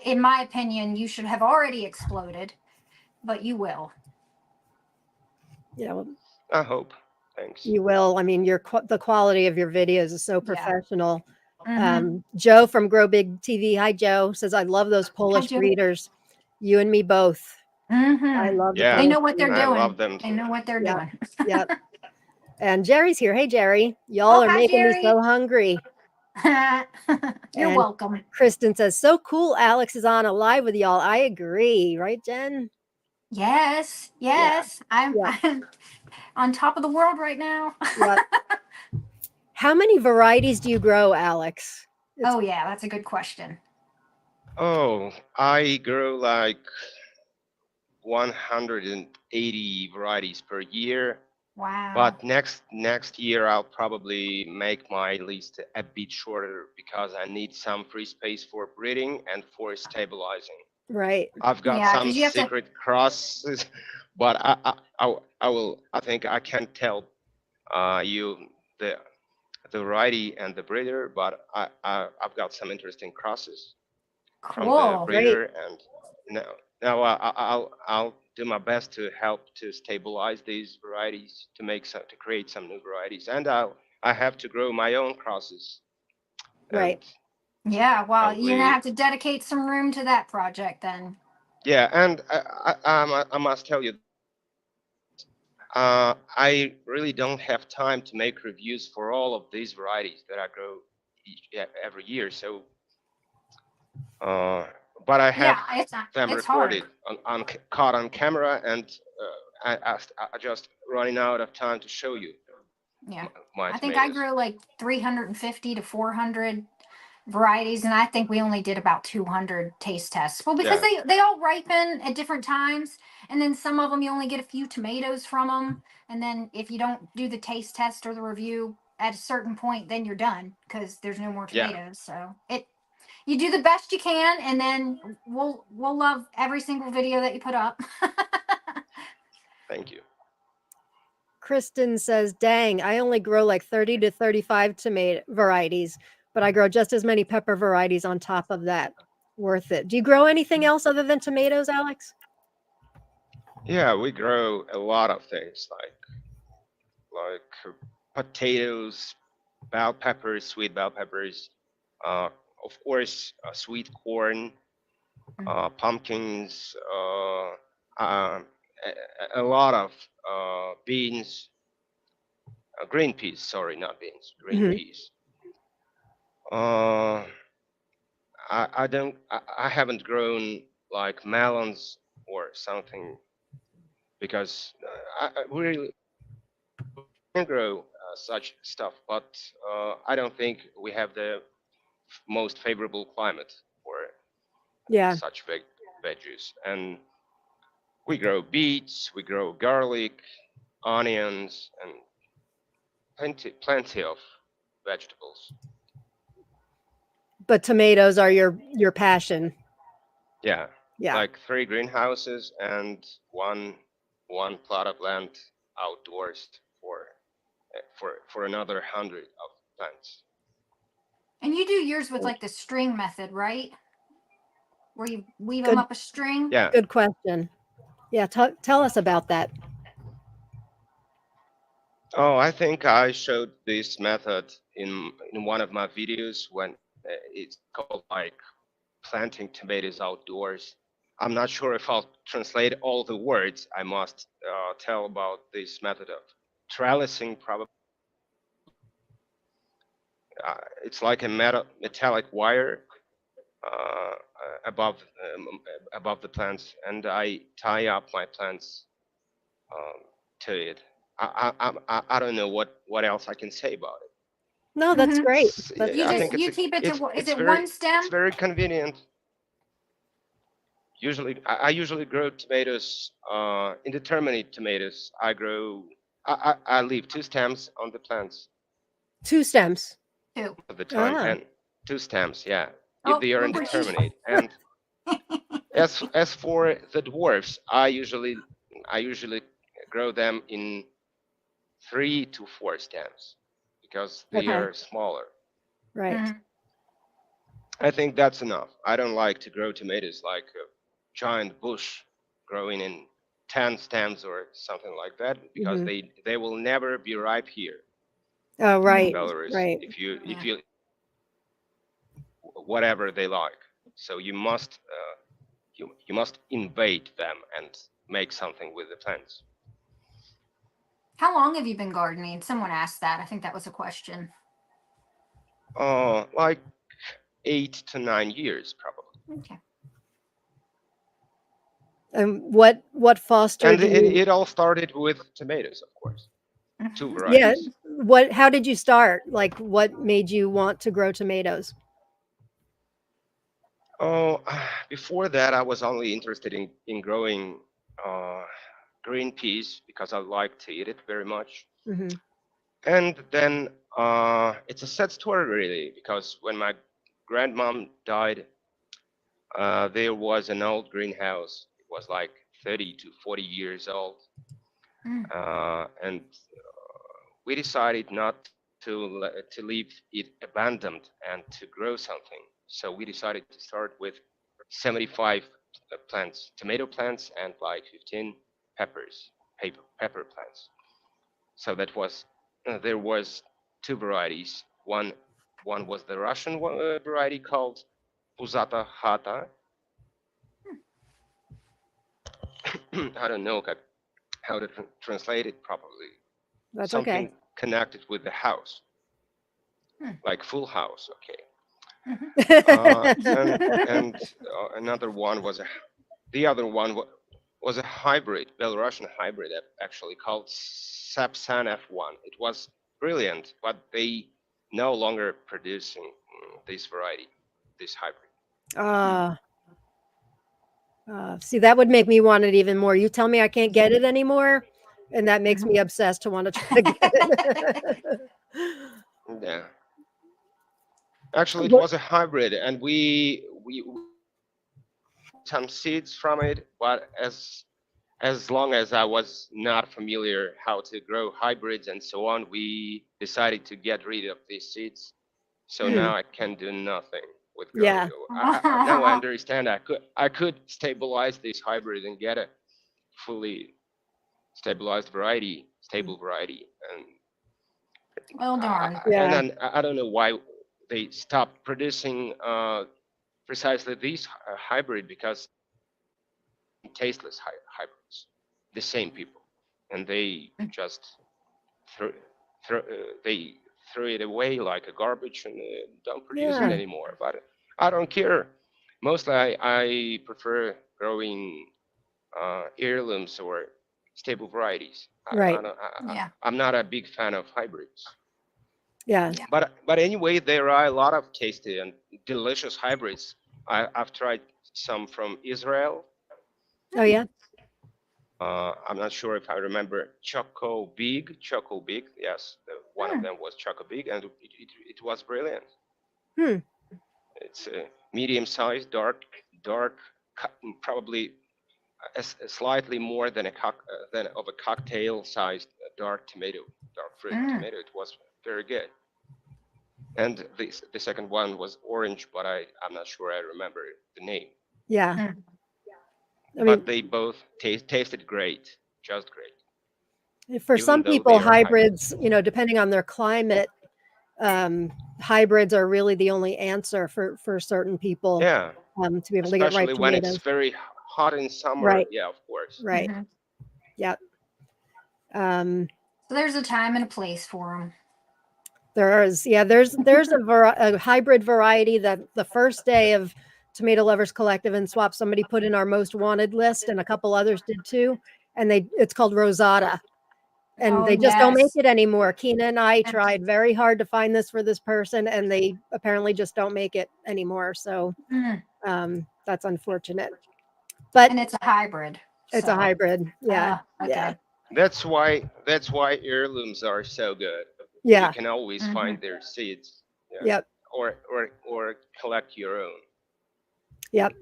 in my opinion, you should have already exploded, but you will. Yeah, well, I hope. Thanks. you will. I mean, the quality of your videos is so Yeah. professional. Mm-hmm. Joe from Grow Big TV. Hi, Joe. Says I love those Polish Joe. breeders. You and me both. Mm-hmm. I love the Yeah, They Polish know what they're I doing. love them They too. know what they're Yeah. doing. Yep. And Jerry's here. Hey, Jerry. Y'all are hi, making Jerry. me so hungry. You're And welcome. Kristen says, so cool. Alex is on live with y'all. I agree. Right, Jen? Yes. I'm on top of the world right now. Yep. How many varieties do you grow, Alex? Oh yeah, that's a good question. Oh, I grow like 180 varieties per year. Wow. But next year I'll probably make my list a bit shorter because I need some free space for breeding and for stabilizing. Right. I've got Yeah, some 'cause you have to- secret crosses, but I think I can tell you the variety and the breeder, but I've got some interesting crosses from the Cool. breeder, and now I'll do my best to help to stabilize these varieties to create some new varieties, and I have to grow my own crosses. Right. And Yeah, well, you're gonna probably, have to dedicate some room to that project then. yeah, and I must tell you, I really don't have time to make reviews for all of these varieties that I grow every year. So, but I have them it's recorded hard. caught on camera, and I just running out of time to show you. Yeah. My I think I tomatoes. grew like 350 to 400 varieties, and I think we only did about 200 taste tests. Well, because they all ripen at different times, and then some of them you only get a few tomatoes from them, and then if you don't do the taste test or the review, at a certain point, then you're done because there's no more Yeah. tomatoes. So you do the best you can, and then we'll love every single video that you put up. Thank you. Kristen says, dang, I only grow like 30 to 35 tomato varieties, but I grow just as many pepper varieties on top of that. Worth it. Do you grow anything else other than tomatoes, Alex? Yeah, we grow a lot of things like potatoes, bell peppers, sweet bell peppers, of course, sweet corn, pumpkins, a, a lot of beans, green peas. Sorry, not beans, green Mhm. peas. I don't. I haven't grown like melons or something because we really can grow such stuff, but I don't think we have the most favorable climate for Yeah. such veggies. And we grow beets, we grow garlic, onions, and plenty of vegetables. But tomatoes are your passion. Yeah, Yeah. like 3 greenhouses and one plot of land outdoors for another 100 of plants. And you do yours with like the string method, right? Where you weave them Good. up a string. Yeah. Good question. Yeah, tell us about that. Oh, I think I showed this method in one of my videos when it's called like planting tomatoes outdoors. I'm not sure if I'll translate all the words. I must tell about this method of trellising. Probably it's like a metallic wire uh, above above the plants, and I tie up my plants to it. I don't know what else I can say about it. No, that's great. That's You I great. just think you keep it to is it's it one very stem? convenient. Usually, I usually grow tomatoes, indeterminate tomatoes. I leave 2 stems on the plants 2 stems. Two. at the time, Ah. and 2 stems, yeah. Oh, They are look what you. indeterminate. And as for the dwarfs, I usually grow them in 3 to 4 stems because they Okay. are smaller. Right. Mhm. I think that's enough. I don't like to grow tomatoes like a giant bush growing in 10 stems or something like that because Mhm. they will never be ripe here Oh, in right. Belarus Right. if you whatever they like. So you must invade them and make something with the plants. How long have you been gardening? Someone asked that. I think that was a question. Like 8 to 9 years probably. Okay. And what fostered And you? it all started with tomatoes, of course. 2 Yeah. varieties. How did you start? Like what made you want to grow tomatoes? Oh, before that, I was only interested in growing uh, green peas because I like to eat it very much. Hmm. And then it's a sad story, really, because when my grandmom died, there was an old greenhouse. It was like 30 to 40 years old. And we decided not to leave it abandoned and to grow something. So we decided to start with 75 plants, tomato plants, and like 15 pepper plants. So that was there was 2 varieties. One was the Russian variety called Puzata Hata. I don't know how to translate it properly. That's okay. Something connected with the house, like full house. Okay. And another one was the other one was a hybrid, Belarusian hybrid, actually called Sapsan F1. It was brilliant, but they no longer producing this variety, this hybrid. See, that would make me want it even more. You tell me I can't get it anymore, and that makes me obsessed to want to try to get it. Yeah. Actually, it What- was a hybrid, and we some seeds from it, but as long as I was not familiar how to grow hybrids and so on, we decided to get rid of these seeds. So Hmm. now I can do nothing with growing. Yeah. Now I understand I could stabilize this hybrid and get a fully stabilized variety, stable variety, and Well, darn. and Yeah. then I don't know why they stopped producing precisely these hybrid, because tasteless hybrids, the same people, and they just threw, they threw it away like a garbage and don't produce it Yeah. anymore. But I don't care. Mostly, I prefer growing heirlooms or stable varieties. Right. Yeah. I'm not a big fan of hybrids. Yeah. Yeah. But anyway, there are a lot of tasty and delicious hybrids. I've tried some from Israel. Oh yeah. I'm not sure if I remember Choco Big. Yes, one of Hmm. them was Choco Big, and it was brilliant. Hmm. It's a medium-sized, dark, probably slightly more than than of a cocktail-sized dark tomato, dark fruit Mm. tomato. It was very good. And the second one was orange, but I'm not sure I remember the name. Yeah. Mm. I But mean, they both tasted great, just great, for even some though people, they are hybrids, hybrids. depending on their climate, hybrids are really the only answer for certain people, Yeah, to be able to get ripe especially when it's tomatoes. very hot in summer. Right. Yeah, of course. Right. Mhm. Yep. Um, So there's a time and a place for them. there's a hybrid variety that the first day of Tomato Lovers Collective and Swap, somebody put in our most wanted list, and a couple others did too. And it's called Rosata, and Oh they just don't make yes. it anymore. Keena and I And, tried very hard to find this for this person, and they apparently just don't make it anymore. So mm, that's unfortunate. But and it's a hybrid. it's a So hybrid. Yeah. Yeah. okay. That's why heirlooms are so good. You Yeah. can always Hmm. find their seeds. Yeah, Yep. or collect your own. Yep.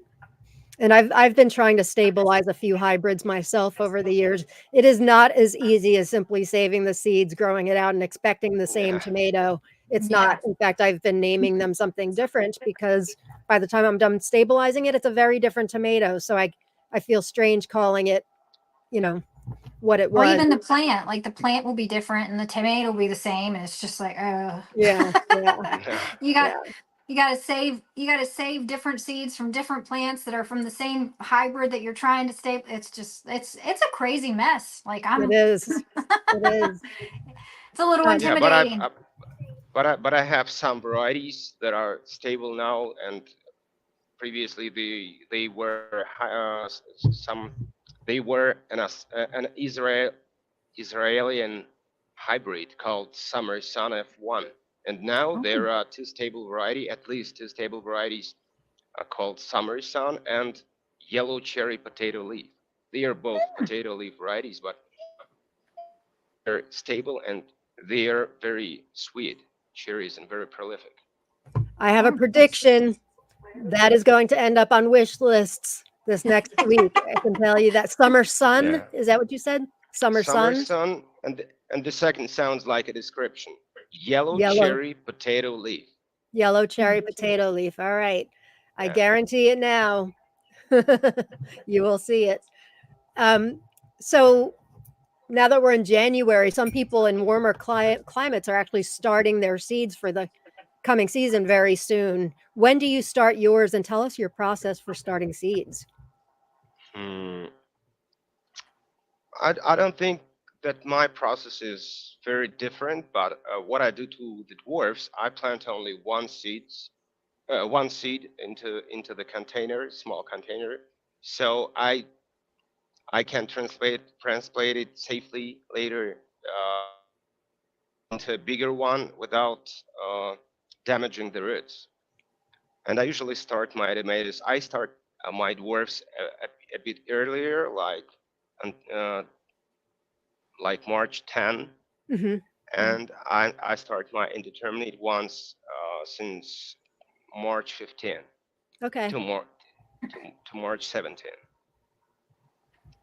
And I've been trying to stabilize a few hybrids myself over the years. It is not as easy as simply saving the seeds, growing it out, and expecting the same Yeah, tomato. It's Yeah. not. In fact, I've been naming them something different because by the time I'm done stabilizing it, it's a very different tomato. So I feel strange calling it, what it Or was. even the plant. Like the plant will be different and the tomato will be the same. And it's just like, Yeah. Yeah. yeah, you Yeah. got you got to save different seeds from different plants that are from the same hybrid that you're trying to stay. It's just it's a crazy mess. Like It is. It is. it's a little Um, yeah. intimidating. But I have some varieties that are stable now, and previously they were they were an Israeli hybrid called Summer Sun F1, and now Oh, there are at least two stable varieties called Summer Sun and Yellow Cherry Potato Leaf. They are both potato leaf varieties, but they're stable and they are very sweet cherries and very prolific. I have a prediction that is going to end up on wish lists this next week. I can tell you that Summer Sun, Yeah. is that what you said? Summer Summer Sun, Sun, and the second sounds like a description. Yellow yellow, Cherry Potato Leaf. yellow cherry potato leaf. All right. I Yeah. guarantee it now. You will see it. Um, so now that we're in January, some people in warmer climates are actually starting their seeds for the coming season very soon. When do you start yours, and tell us your process for starting seeds? Hmm. I don't think that my process is very different, but what I do to the dwarfs, I plant only one seed into the container, small container, so I can translate it safely later into a bigger one without uh, damaging the roots. And I usually start my tomatoes. I start my dwarfs a bit earlier, like March 10, Hmm. and I start my indeterminate ones since March 15 Okay. to to March 17,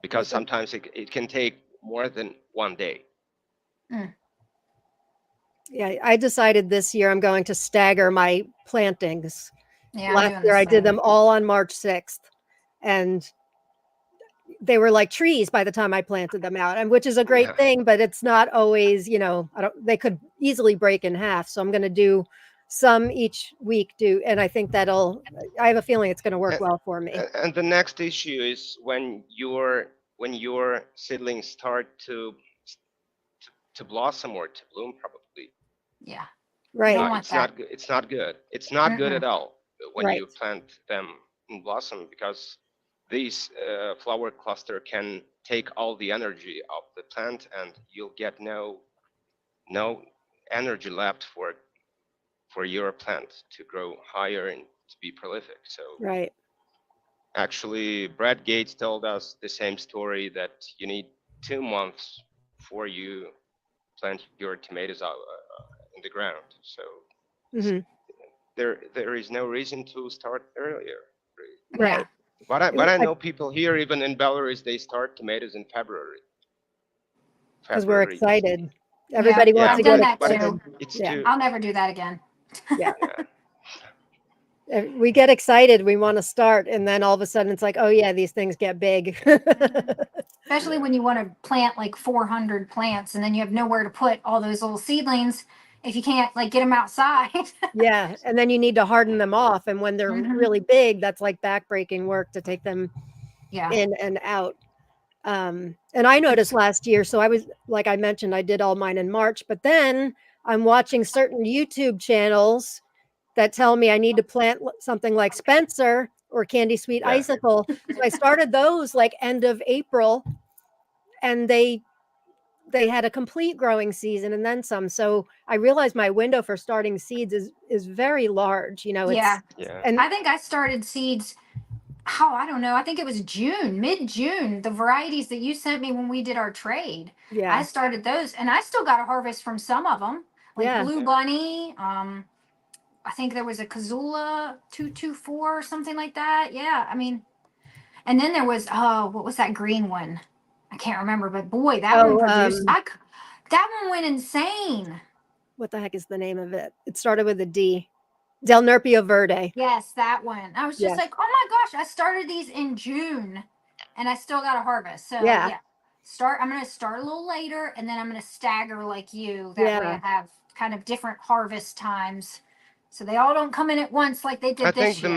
because That's a, sometimes it can take more than one day. yeah, I decided this year I'm going to stagger my plantings. Yeah, I'm Last doing year the I did same. them all on March 6th, and they were like trees by the time I planted them out, and which is a great Yeah. thing, but it's not always, I don't, they could easily break in half. So I'm going to do some each week and I think I have a feeling it's going to work And, well for me. and the next issue is when your seedlings start to blossom or to bloom, probably. Yeah, you Right. don't want It's that. not good. It's not good. It's not good Mm-mm. at all when Right. you plant them in blossom, because these flower cluster can take all the energy of the plant, and you'll get no energy left for your plant to grow higher and to be prolific. So Right. actually, Brad Gates told us the same story, that you need 2 months before you plant your tomatoes out in the ground. So Hmm. there is no reason to start earlier. Really. Yeah. Right. But I know people here, even in Belarus, they start tomatoes in February. Because we're February. excited. Yeah, Everybody wants Yeah, to I've get done that but it's too. excited. it's Yeah. too. I'll never do that again. Yeah. Yeah. We get excited. We want to start. And then all of a sudden it's like, oh, yeah, these things get big. Especially Yeah. when you want to plant like 400 plants and then you have nowhere to put all those little seedlings if you can't like get them outside. Yeah. And then you need to harden them off. And when they're Mhm. really big, that's like backbreaking work to take them Yeah. in and out. And I noticed last year, so I was, like I mentioned, I did all mine in March, but then I'm watching certain YouTube channels that tell me I need to plant something like Spencer or Candy Sweet Yeah. Icicle. So I started those like end of April, and they had a complete growing season and then some. So I realized my window for starting seeds is very large. Yeah. Yeah. And I think I started seeds. Oh, I don't know. I think it was June, mid June. The varieties that you sent me when we did our trade, I yeah, started those, and I still got a harvest from some of them, like yeah. Blue Yeah. Bunny. I think there was a Kazula 224 or something like that. Yeah, I mean, and then there was what was that green one? I can't remember, but boy, that one Oh, produced. That one went insane. what the heck is the name of it? It started with a D. Del Nerpio Verde. Yes, that one. I was just Yeah, like, oh my gosh, I started these in June and I still got a harvest. So yeah, yeah, I'm gonna start a little later and then I'm gonna stagger like you. That way yeah. I have kind of different harvest times. So they all don't come in at once like they I did think this year.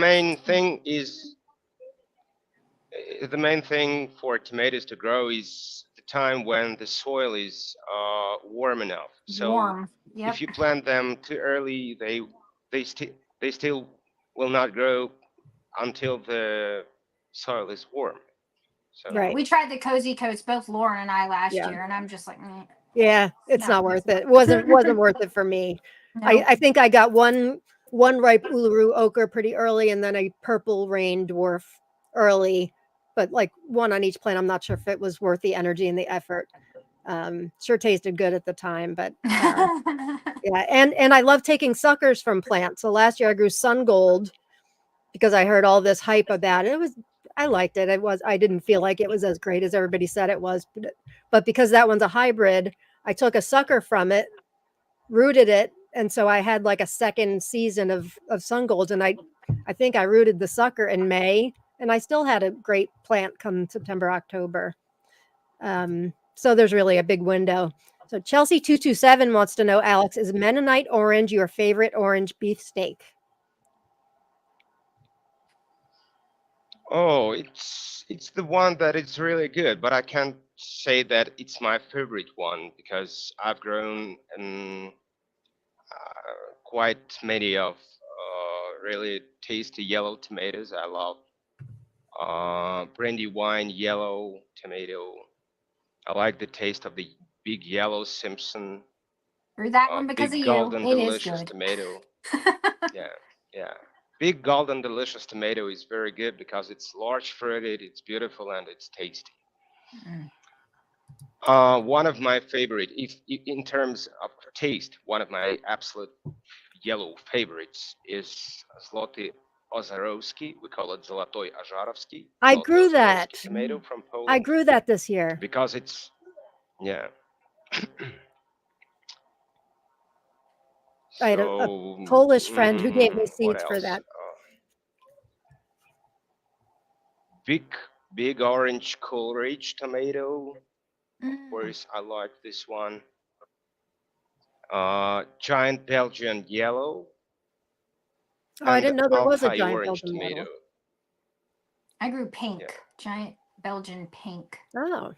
the main thing for tomatoes to grow is the time when the soil is warm enough. So Warm. if Yep. you plant them too early, they still they still will not grow until the soil is warm. So Yeah. Right. We tried the cozy coats, both Lauren and I last Yeah. year, and I'm just like, Yeah, it's no, not it's worth it. not. It wasn't worth it for me. No. I think I got one ripe Uluru ochre pretty early, and then a purple rain dwarf early, but like one on each plant. I'm not sure if it was worth the energy and the effort. Sure tasted good at the time, but yeah. And I love taking suckers from plants. So last year I grew sun gold because I heard all this hype about it. I liked it. I didn't feel like it was as great as everybody said it was, but because that one's a hybrid, I took a sucker from it, rooted it, and so I had like a second season of sun golds, and I think I rooted the sucker in May, and I still had a great plant come September, October. So there's really a big window. So Chelsea 227 wants to know, Alex, is Mennonite orange your favorite orange beefsteak? oh, it's the one that is really good, but I can't say that it's my favorite one, because I've grown quite many of really tasty yellow tomatoes. I love brandywine yellow tomato. I like the taste of the big yellow Simpson, Through that one because of big you. golden It is delicious good. tomato. Yeah, yeah. Big golden delicious tomato is very good because it's large fruited, it's beautiful, and it's tasty. Mm. One of my favorite, if in terms of taste, one of my absolute yellow favorites is Zloty Ozarowski. We call it Zolotoy Ażarowski, I Zloty grew that. Ozarowski tomato from I Poland, grew that this year. because it's, yeah. I had a So, Polish friend who gave me what seeds for else? that. Big, big orange Coleridge tomato. Of Mm. course, I like this one. Giant Belgian yellow Oh, I and didn't know there was a Altai giant orange Belgian tomato. yellow. I grew pink, Yeah. giant Belgian pink. Oh,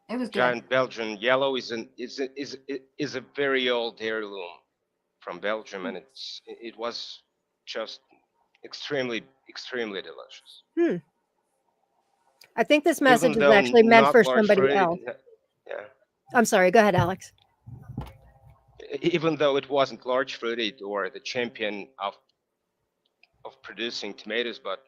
It was good. Giant Belgian yellow is a very old heirloom from Belgium, and it was just extremely delicious. I think this message Even is though actually meant not for large somebody fruit, else. yeah. I'm sorry. Go ahead, Alex. Even though it wasn't large fruited or the champion of producing tomatoes, but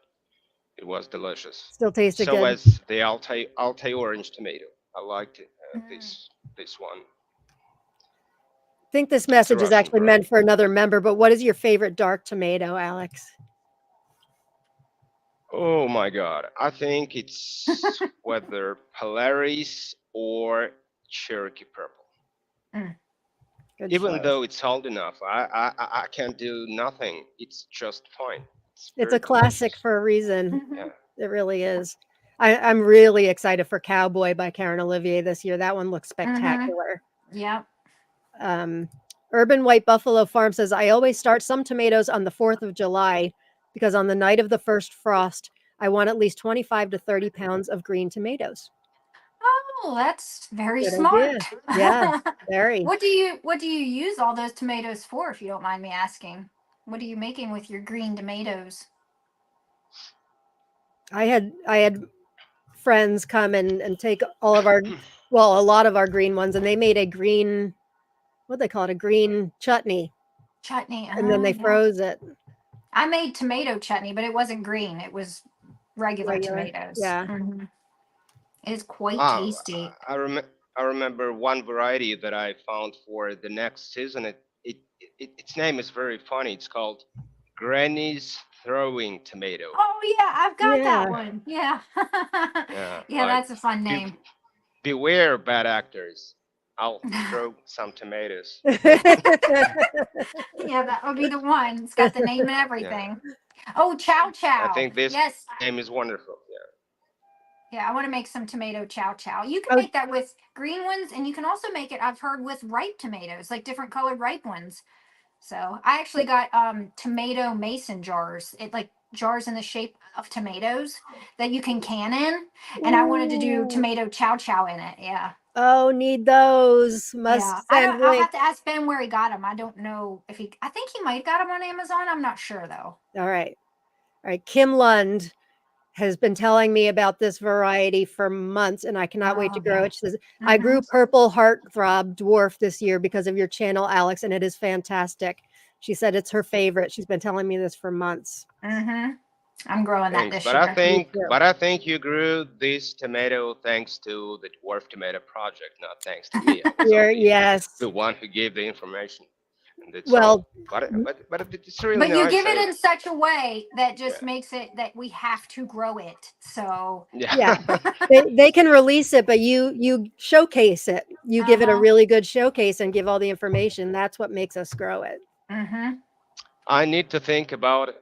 it was delicious. Still tasted So good. as the Altai orange tomato, I liked it, this one. I think this It's a message is Russian actually meant variety. for another member, but what is your favorite dark tomato, Alex? Oh my God! I think it's whether Polaris or Cherokee Purple. Good Even choice. though it's old enough, I can't do nothing. It's just fine. It's very a classic delicious. for a reason. Yeah. It really is. I'm really excited for Cowboy by Karen Olivier this year. That one looks spectacular. Yep. Urban White Buffalo Farm says, I always start some tomatoes on the 4th of July because on the night of the first frost, I want at least 25 to 30 pounds of green tomatoes. Oh, that's very Good smart. idea. Yeah, very. What do you use all those tomatoes for, if you don't mind me asking? What are you making with your green tomatoes? I had friends come and take all of our, well, a lot of our green ones, and they made a green, what they call it, a green chutney, Chutney. and then they Yeah. froze it. I made tomato chutney, but it wasn't green. It was regular tomatoes. Yeah. It's quite Ah, tasty. I remember one variety that I found for the next season. Its name is very funny. It's called Granny's Throwing Tomato. Oh yeah, I've got Yeah. that one. Yeah. Yeah, Yeah, like, that's a fun name. Beware, bad actors. I'll throw some tomatoes. Yeah, that would be the one. It's got the name and everything. Oh, chow chow. I think this Yes. name is wonderful. Yeah, I want to make some tomato chow chow. You can Oh. make that with green ones, and you can also make it, I've heard, with ripe tomatoes, like different colored ripe ones. So I actually got tomato mason jars. It like jars in the shape of tomatoes that you can can in. And I wanted to do Ooh. tomato chow chow in it. Yeah. Oh, need those. Must Yeah. send I'll link. have to ask Ben where he got them. I don't know if I think he might have got them on Amazon. I'm not sure though. All right. Kim Lund has been telling me about this variety for months, and I cannot wait to grow yeah. it. She says, I grew purple heartthrob dwarf this year because of your channel, Alex, and it is fantastic. She said it's her favorite. She's been telling me this for months. I'm growing that Thanks, this but year. I think you grew this tomato thanks to the Dwarf Tomato Project, not thanks to me. I was only Yes. the one who gave the information. And it's Well, all. But it's really But you nice. give it in such a way that just makes it that we have to grow it. So yeah, they can release it, but you showcase it. You give it a really good showcase and give all the information. That's what makes us grow it. I need to think about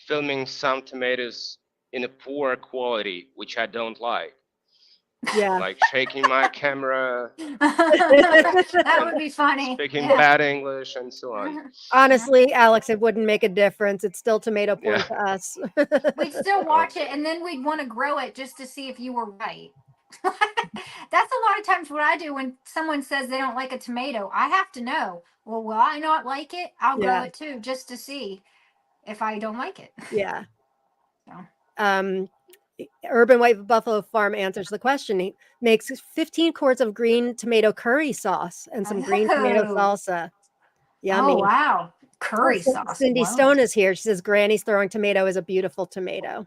filming some tomatoes in a poor quality, which I don't like. Yeah. Like shaking my camera, that would be funny. speaking bad English, and so on. Honestly, Alex, it wouldn't make a difference. It's still tomato porn to us. We'd still watch it, and then we'd want to grow it just to see if you were right. That's a lot of times what I do when someone says they don't like a tomato. I have to know, well, will I not like it? I'll grow it too, just to see if I don't like it. Yeah. So. Urban White Buffalo Farm answers the question. He makes 15 quarts of green tomato curry sauce and some green tomato salsa. Yummy. Oh, wow. Curry sauce. Cindy Stone is here. She says Granny's Throwing Tomato is a beautiful tomato.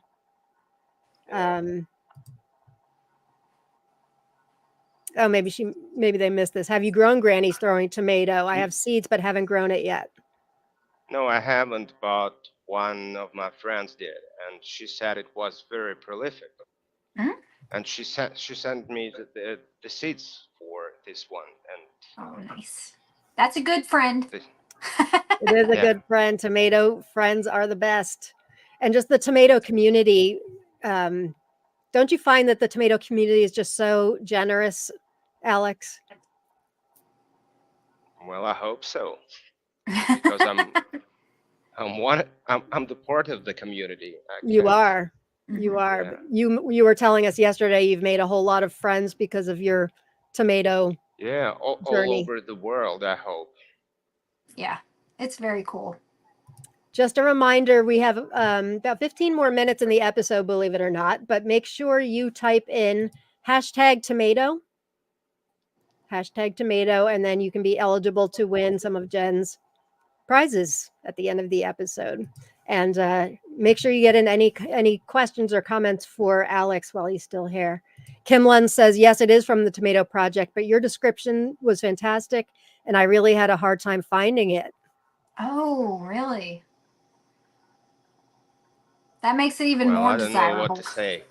Oh, maybe they missed this. Have you grown Granny's throwing tomato? I have seeds, but haven't grown it yet. No, I haven't, but one of my friends did, and she said it was very prolific. Mhm. And she sent me the seeds for this one, and Oh, nice. That's a good friend. the, It is a yeah, good friend. Tomato friends are the best. And just the tomato community. Don't you find that the tomato community is just so generous, Alex? well, I hope so, because I'm the part of the community. I You can't. are. You Mhm. are. Yeah, But you were telling us yesterday you've made a whole lot of friends because of your tomato yeah, all journey. over the world. I hope. Yeah, it's very cool. Just a reminder, we have about 15 more minutes in the episode, believe it or not, but make sure you type in #tomato, and then you can be eligible to win some of Jen's prizes at the end of the episode. And make sure you get in any questions or comments for Alex while he's still here. Kim Lund says, yes, it is from the Tomato Project, but your description was fantastic, and I really had a hard time finding it. Oh, really? That makes it even Well, more I don't know what desirable. to say.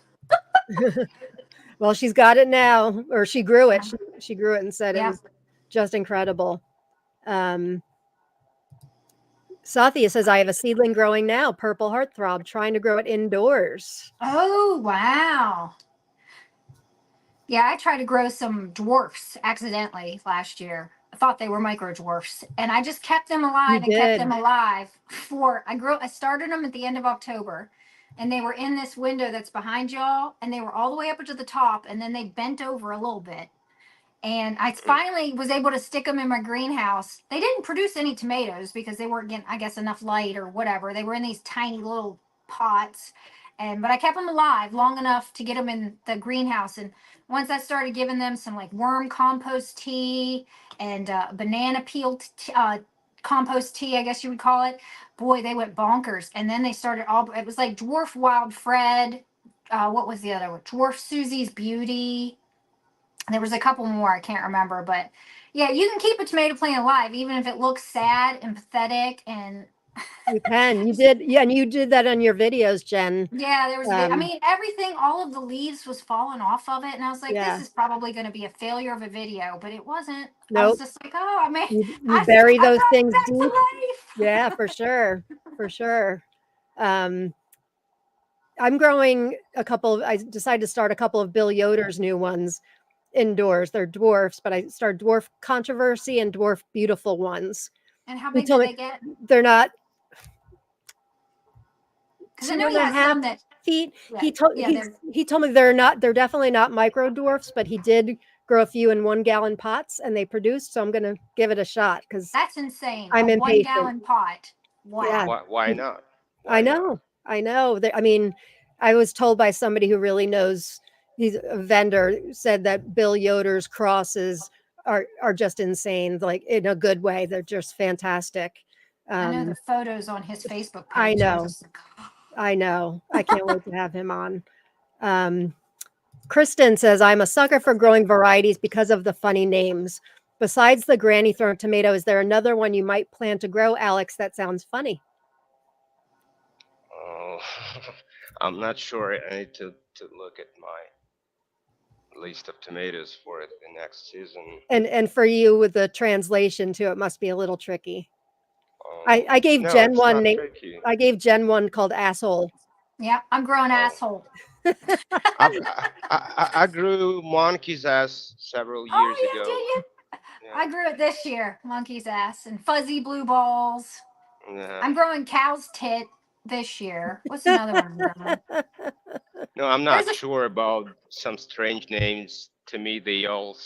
Well, she's got it now, or she grew it. She grew it and said it Yeah. was just incredible. Sathya says, I have a seedling growing now, purple heartthrob, trying to grow it indoors. Oh, wow. Yeah, I tried to grow some dwarfs accidentally last year. I thought they were micro dwarfs, and I just kept them alive You and kept did. them alive I started them at the end of October, and they were in this window that's behind y'all, and they were all the way up to the top, and then they bent over a little bit. And I finally was able to stick them in my greenhouse. They didn't produce any tomatoes because they weren't getting, I guess, enough light or whatever. They were in these tiny little pots, but I kept them alive long enough to get them in the greenhouse. And once I started giving them some like worm compost tea and banana peel compost tea, I guess you would call it, boy, they went bonkers. And then they started all. It was like Dwarf Wild Fred. What was the other one? Dwarf Susie's Beauty. There was a couple more I can't remember, but yeah, you can keep a tomato plant alive even if it looks sad and pathetic. And You can. You did. Yeah, and you did that on your videos, Jen. yeah, there was. I Um, mean, everything, all of the leaves was falling off of it, and I was like, yeah. this is probably going to be a failure of a video, but it wasn't. I was Nope. just like, oh, I mean, You bury I those brought it things back to deep. life. Yeah, for sure. For sure. I'm growing I decided to start a couple of Bill Yoder's new ones indoors. They're dwarfs, but I started Dwarf Controversy and Dwarf Beautiful ones. And how He big told do me they get? they're not Because I two know and he a has half some that, feet. yeah, He he told me they're definitely not micro dwarfs, but he did grow a few in 1 gallon pots and they produced. So I'm gonna give it a shot because that's insane. A I'm one impatient. gallon pot. Yeah. Wow. Why not? I Why not? know. I know. I mean, I was told by somebody who really knows, he's a vendor, said that Bill Yoder's crosses are just insane, like in a good way. They're just fantastic. I know the Um, photos on his Facebook I page. I'm know. just like, I know. I can't wait to have him on. Kristen says, I'm a sucker for growing varieties because of the funny names. Besides the granny thorn tomato, is there another one you might plan to grow, Alex, that sounds funny? Oh, I'm not sure. I need to look at my list of tomatoes for the next season. And for you with the translation too, it must be a little tricky. Um, I gave no, Jen it's one not name. tricky. I gave Jen one called asshole. yeah, I'm growing Oh, asshole. I grew monkey's ass several Oh years yeah, did ago. you? Yeah, I grew it this year. Monkey's ass and fuzzy blue balls. yeah. I'm growing cow's tit this year. What's another one I'm growing? No, I'm There's not a sure about some strange names. To me, they all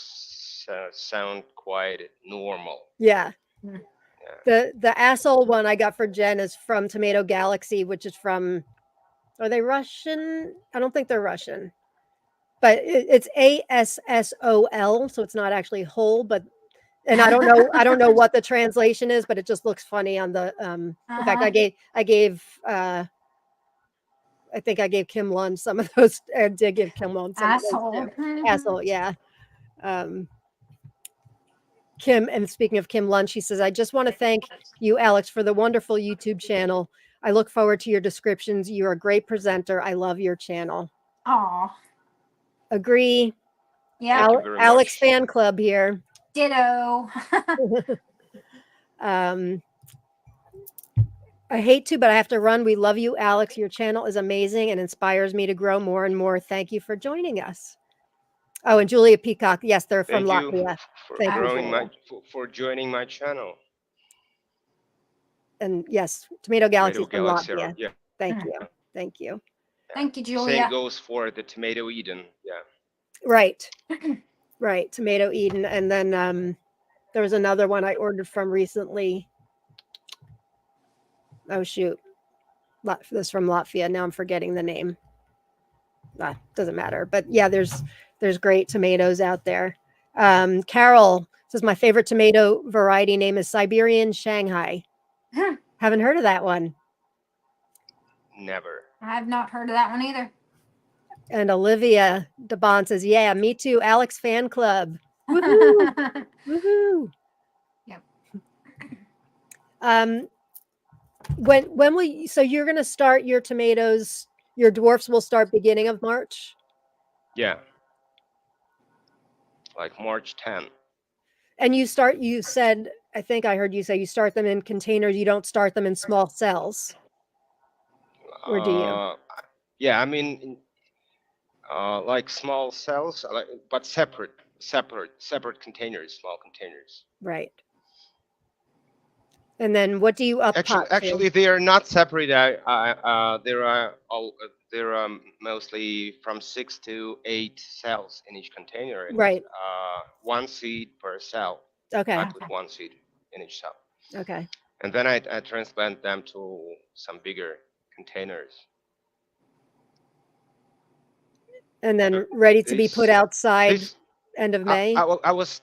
sound quite normal. Yeah. Hmm. The asshole one I got for Jen is from Tomato Galaxy, which is from, are they Russian? I don't think they're Russian. But it's ASSOL, so it's not actually whole, but and I don't know what the translation is, but it just looks funny on the in fact uh-huh. I think I gave Kim Lund some of those. I did give Kim Lund some of those Asshole. too. Asshole, yeah. Kim, and speaking of Kim Lunch, she says, I just want to thank you, Alex, for the wonderful YouTube channel. I look forward to your descriptions. You're a great presenter. I love your channel. Aw. Agree. Yeah. Thank you very Alex much. fan club here. Ditto. I hate to, but I have to run. We love you, Alex. Your channel is amazing and inspires me to grow more and more. Thank you for joining us. Oh, and Julia Peacock. Yes, they're from Thank you Latvia. for Thank you, growing Julia. for joining my channel. And yes, Tomato Galaxy Tomato from Galaxy. Latvia. Yeah. Thank you. Thank you. Thank you, Same Julia. goes for the Tomato Eden. Yeah. Right. Right. Tomato Eden. And then there was another one I ordered from recently. Oh, shoot. This from Latvia. Now I'm forgetting the name. Doesn't matter. But yeah, there's great tomatoes out there. Carol says my favorite tomato variety name is Siberian Shanghai. Haven't heard of that one. Never. I've not heard of that one either. And Olivia DeBon says, yeah, me too. Alex fan club. Woohoo. Woohoo. Yep. When will you, so you're going to start your tomatoes, your dwarfs will start beginning of March? Yeah. Like March 10. And you said, I think I heard you say you start them in containers. You don't start them in small cells. Or do you? Yeah, I mean, like small cells, but separate containers, small containers. Right. And then what do you up pot Actually, they are not separate. There are mostly from 6 to 8 cells in each container. And, right. 1 seed per cell. Okay. I put 1 seed in each cell. Okay. And then I transplant them to some bigger containers. And then ready to be put outside end of May? I was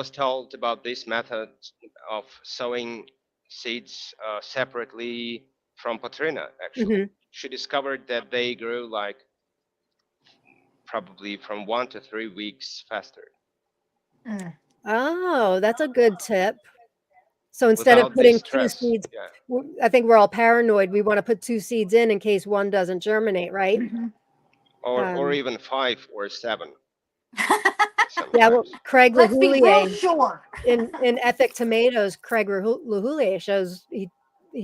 told about this method of sowing seeds separately from Patrina, actually. Mm-hmm. She discovered that they grew like probably from 1 to 3 weeks faster. Oh, that's a good tip. So instead Without of putting this 2 stress, seeds, yeah. I think we're all paranoid. We want to put 2 seeds in case one doesn't germinate, right? Mm-hmm. Or even 5 or 7. Yeah, well, Craig Let's be real LaHoulier sure. in Ethic Tomatoes, Craig LaHoulier shows he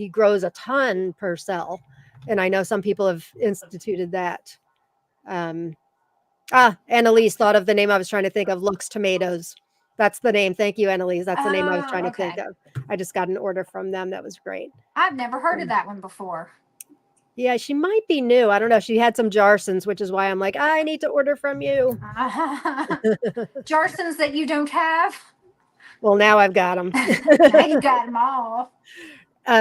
grows a ton per cell, and I know some people have instituted that. Annalise thought of the name I was trying to think of, Lux Tomatoes. That's the name. Thank you, Annalise. That's the name I was trying to think of. I just got an order from them. That was great. I've never heard of that one before. Yeah, she might be new. I don't know. She had some Jarsons, which is why I'm like, I need to order from you. Jarsons that you don't have? Well, now I've got them. Now you got them all.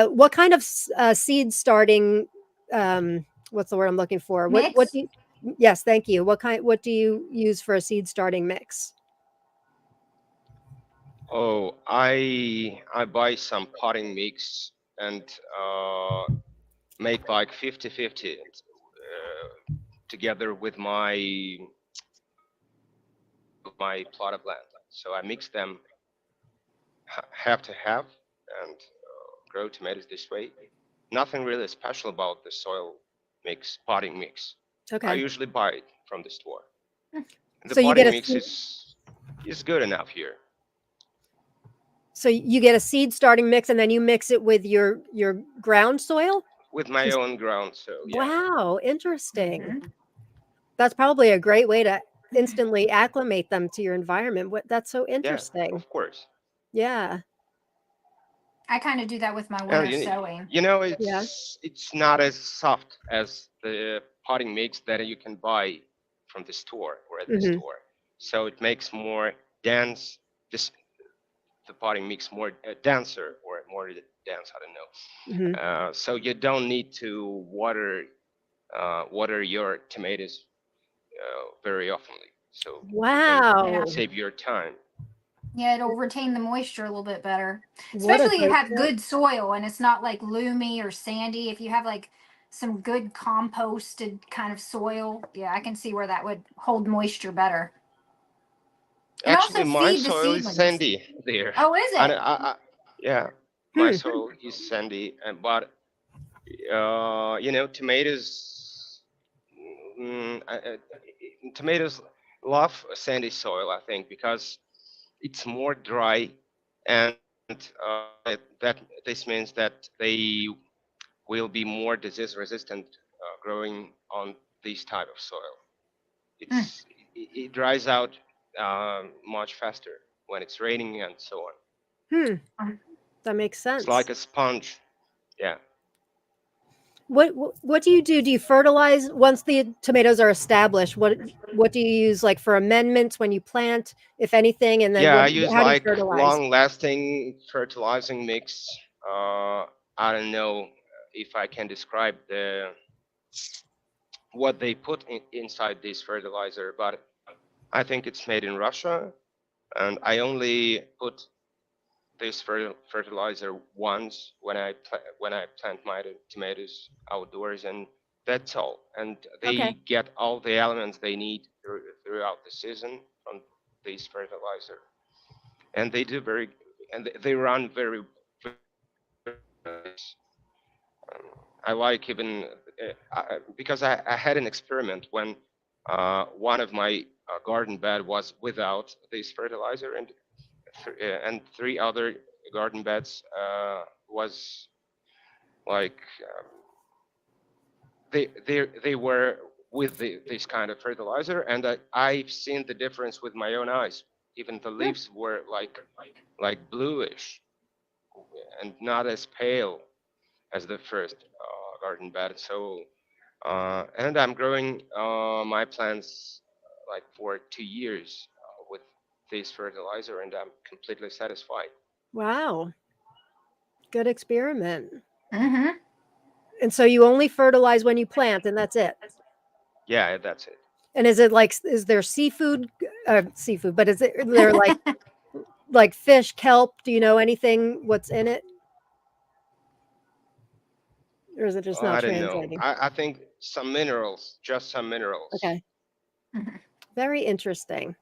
What kind of seed starting? What's the word I'm looking for? Mix? What do you? Yes, thank you. What do you use for a seed starting mix? Oh, I buy some potting mix and make like 50-50 together with my plot of land. So I mix them half to half and grow tomatoes this way. Nothing really special about the soil mix, potting mix. Okay. I usually buy it from the store. And the So you potting get mix is good enough here. So you get a seed starting mix and then you mix it with your ground soil? With my own ground soil, yeah. Wow, interesting. Mm-hmm. That's probably a great way to instantly acclimate them to your environment. That's so interesting. Yeah, of course. Yeah. I kind of do that with my winter sowing. You know, it's not as soft as the potting mix that you can buy from the store or at the store. So it makes more dense. The potting mix more denser or more dense. I don't know. So you don't need to water your tomatoes very oftenly. So wow, you can save your time. Yeah, it'll retain the moisture a little bit better. Especially if you have good soil and it's not like loomy or sandy. If you have like some good composted kind of soil, yeah, I can see where that would hold moisture better. And also Actually, my feed the soil is seedlings. sandy there. Oh, is And it? yeah, my Hmm. soil is sandy, and but tomatoes. Tomatoes love sandy soil, I think, because it's more dry, and this means that they will be more disease resistant growing on this type of soil. Mm. It dries out much faster when it's raining and so on. Hmm. Um, That makes It's sense. like a sponge. Yeah. What do you do? Do you fertilize once the tomatoes are established? What do you use like for amendments when you plant, if anything? And then Yeah, what? I use How do you like fertilize? long-lasting fertilizing mix. I don't know if I can describe the what they put inside this fertilizer, but I think it's made in Russia, and I only put this fertilizer once when I plant my tomatoes outdoors, and that's all. And Okay. they get all the elements they need throughout the season from this fertilizer, and they do very, and they run very nice. I like even because I had an experiment when one of my garden bed was without this fertilizer, and three other garden beds was like they were with this kind of fertilizer, and I've seen the difference with my own eyes. Even the Yeah. leaves were like bluish and not as pale as the first garden bed. So and I'm growing my plants like for 2 years with this fertilizer, and I'm completely satisfied. Wow. Good experiment. Mm-hmm. And so you only fertilize when you plant, and that's it. Yeah, that's it. And is it like is there seafood, but is it there like fish, kelp? Do you know anything what's in it? Or is it just not I don't know. translating? I think some minerals, just some minerals. Okay. Mhm. Very interesting.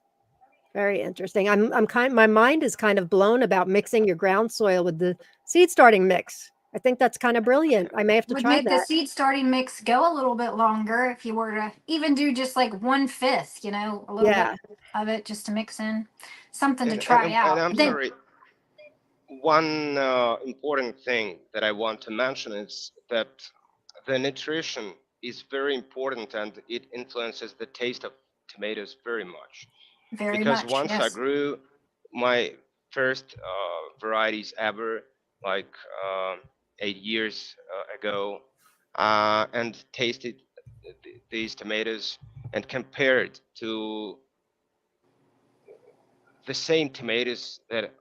Very interesting. My mind is kind of blown about mixing your ground soil with the seed starting mix. I think that's kind of brilliant. I may have to Would try make the that. seed starting mix go a little bit longer if you were to even do just like 1/5, a little bit Yeah. of it just to mix in. Something to And try out. I'm Then sorry. One important thing that I want to mention is that the nutrition is very important, and it influences the taste of tomatoes very much. very Because much, once I yes. grew my first varieties ever, like 8 years ago, and tasted these tomatoes and compared to the same tomatoes that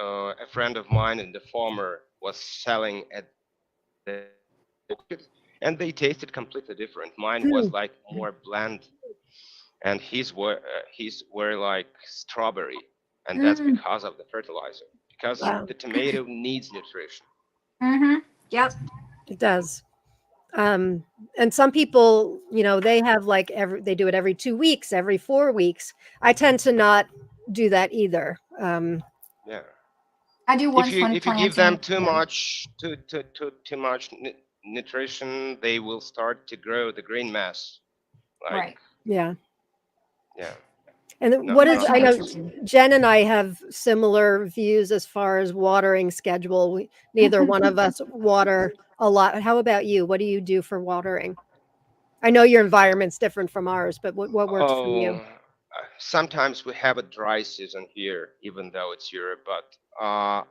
a friend of mine and the farmer was selling at the market, and they tasted completely different. Mine Hmm. was like more bland, and his were like strawberry, and that's Mm, because of the fertilizer. Because Wow. the tomato needs nutrition. mm-hmm. Yep. It does. Um, and some people, they have like they do it every 2 weeks, every 4 weeks. I tend to not do that either. Yeah. I do If once you when if you give them planting. too Yeah. much too much nutrition, they will start to grow the green mass. Like Right. Yeah. yeah, And not what is, not Much I know healthy. nitrogen. Jen and I have similar views as far as watering schedule. Neither one of us water a lot. How about you? What do you do for watering? I know your environment's different from ours, but what works for you? Sometimes we have a dry season here, even though it's Europe. But I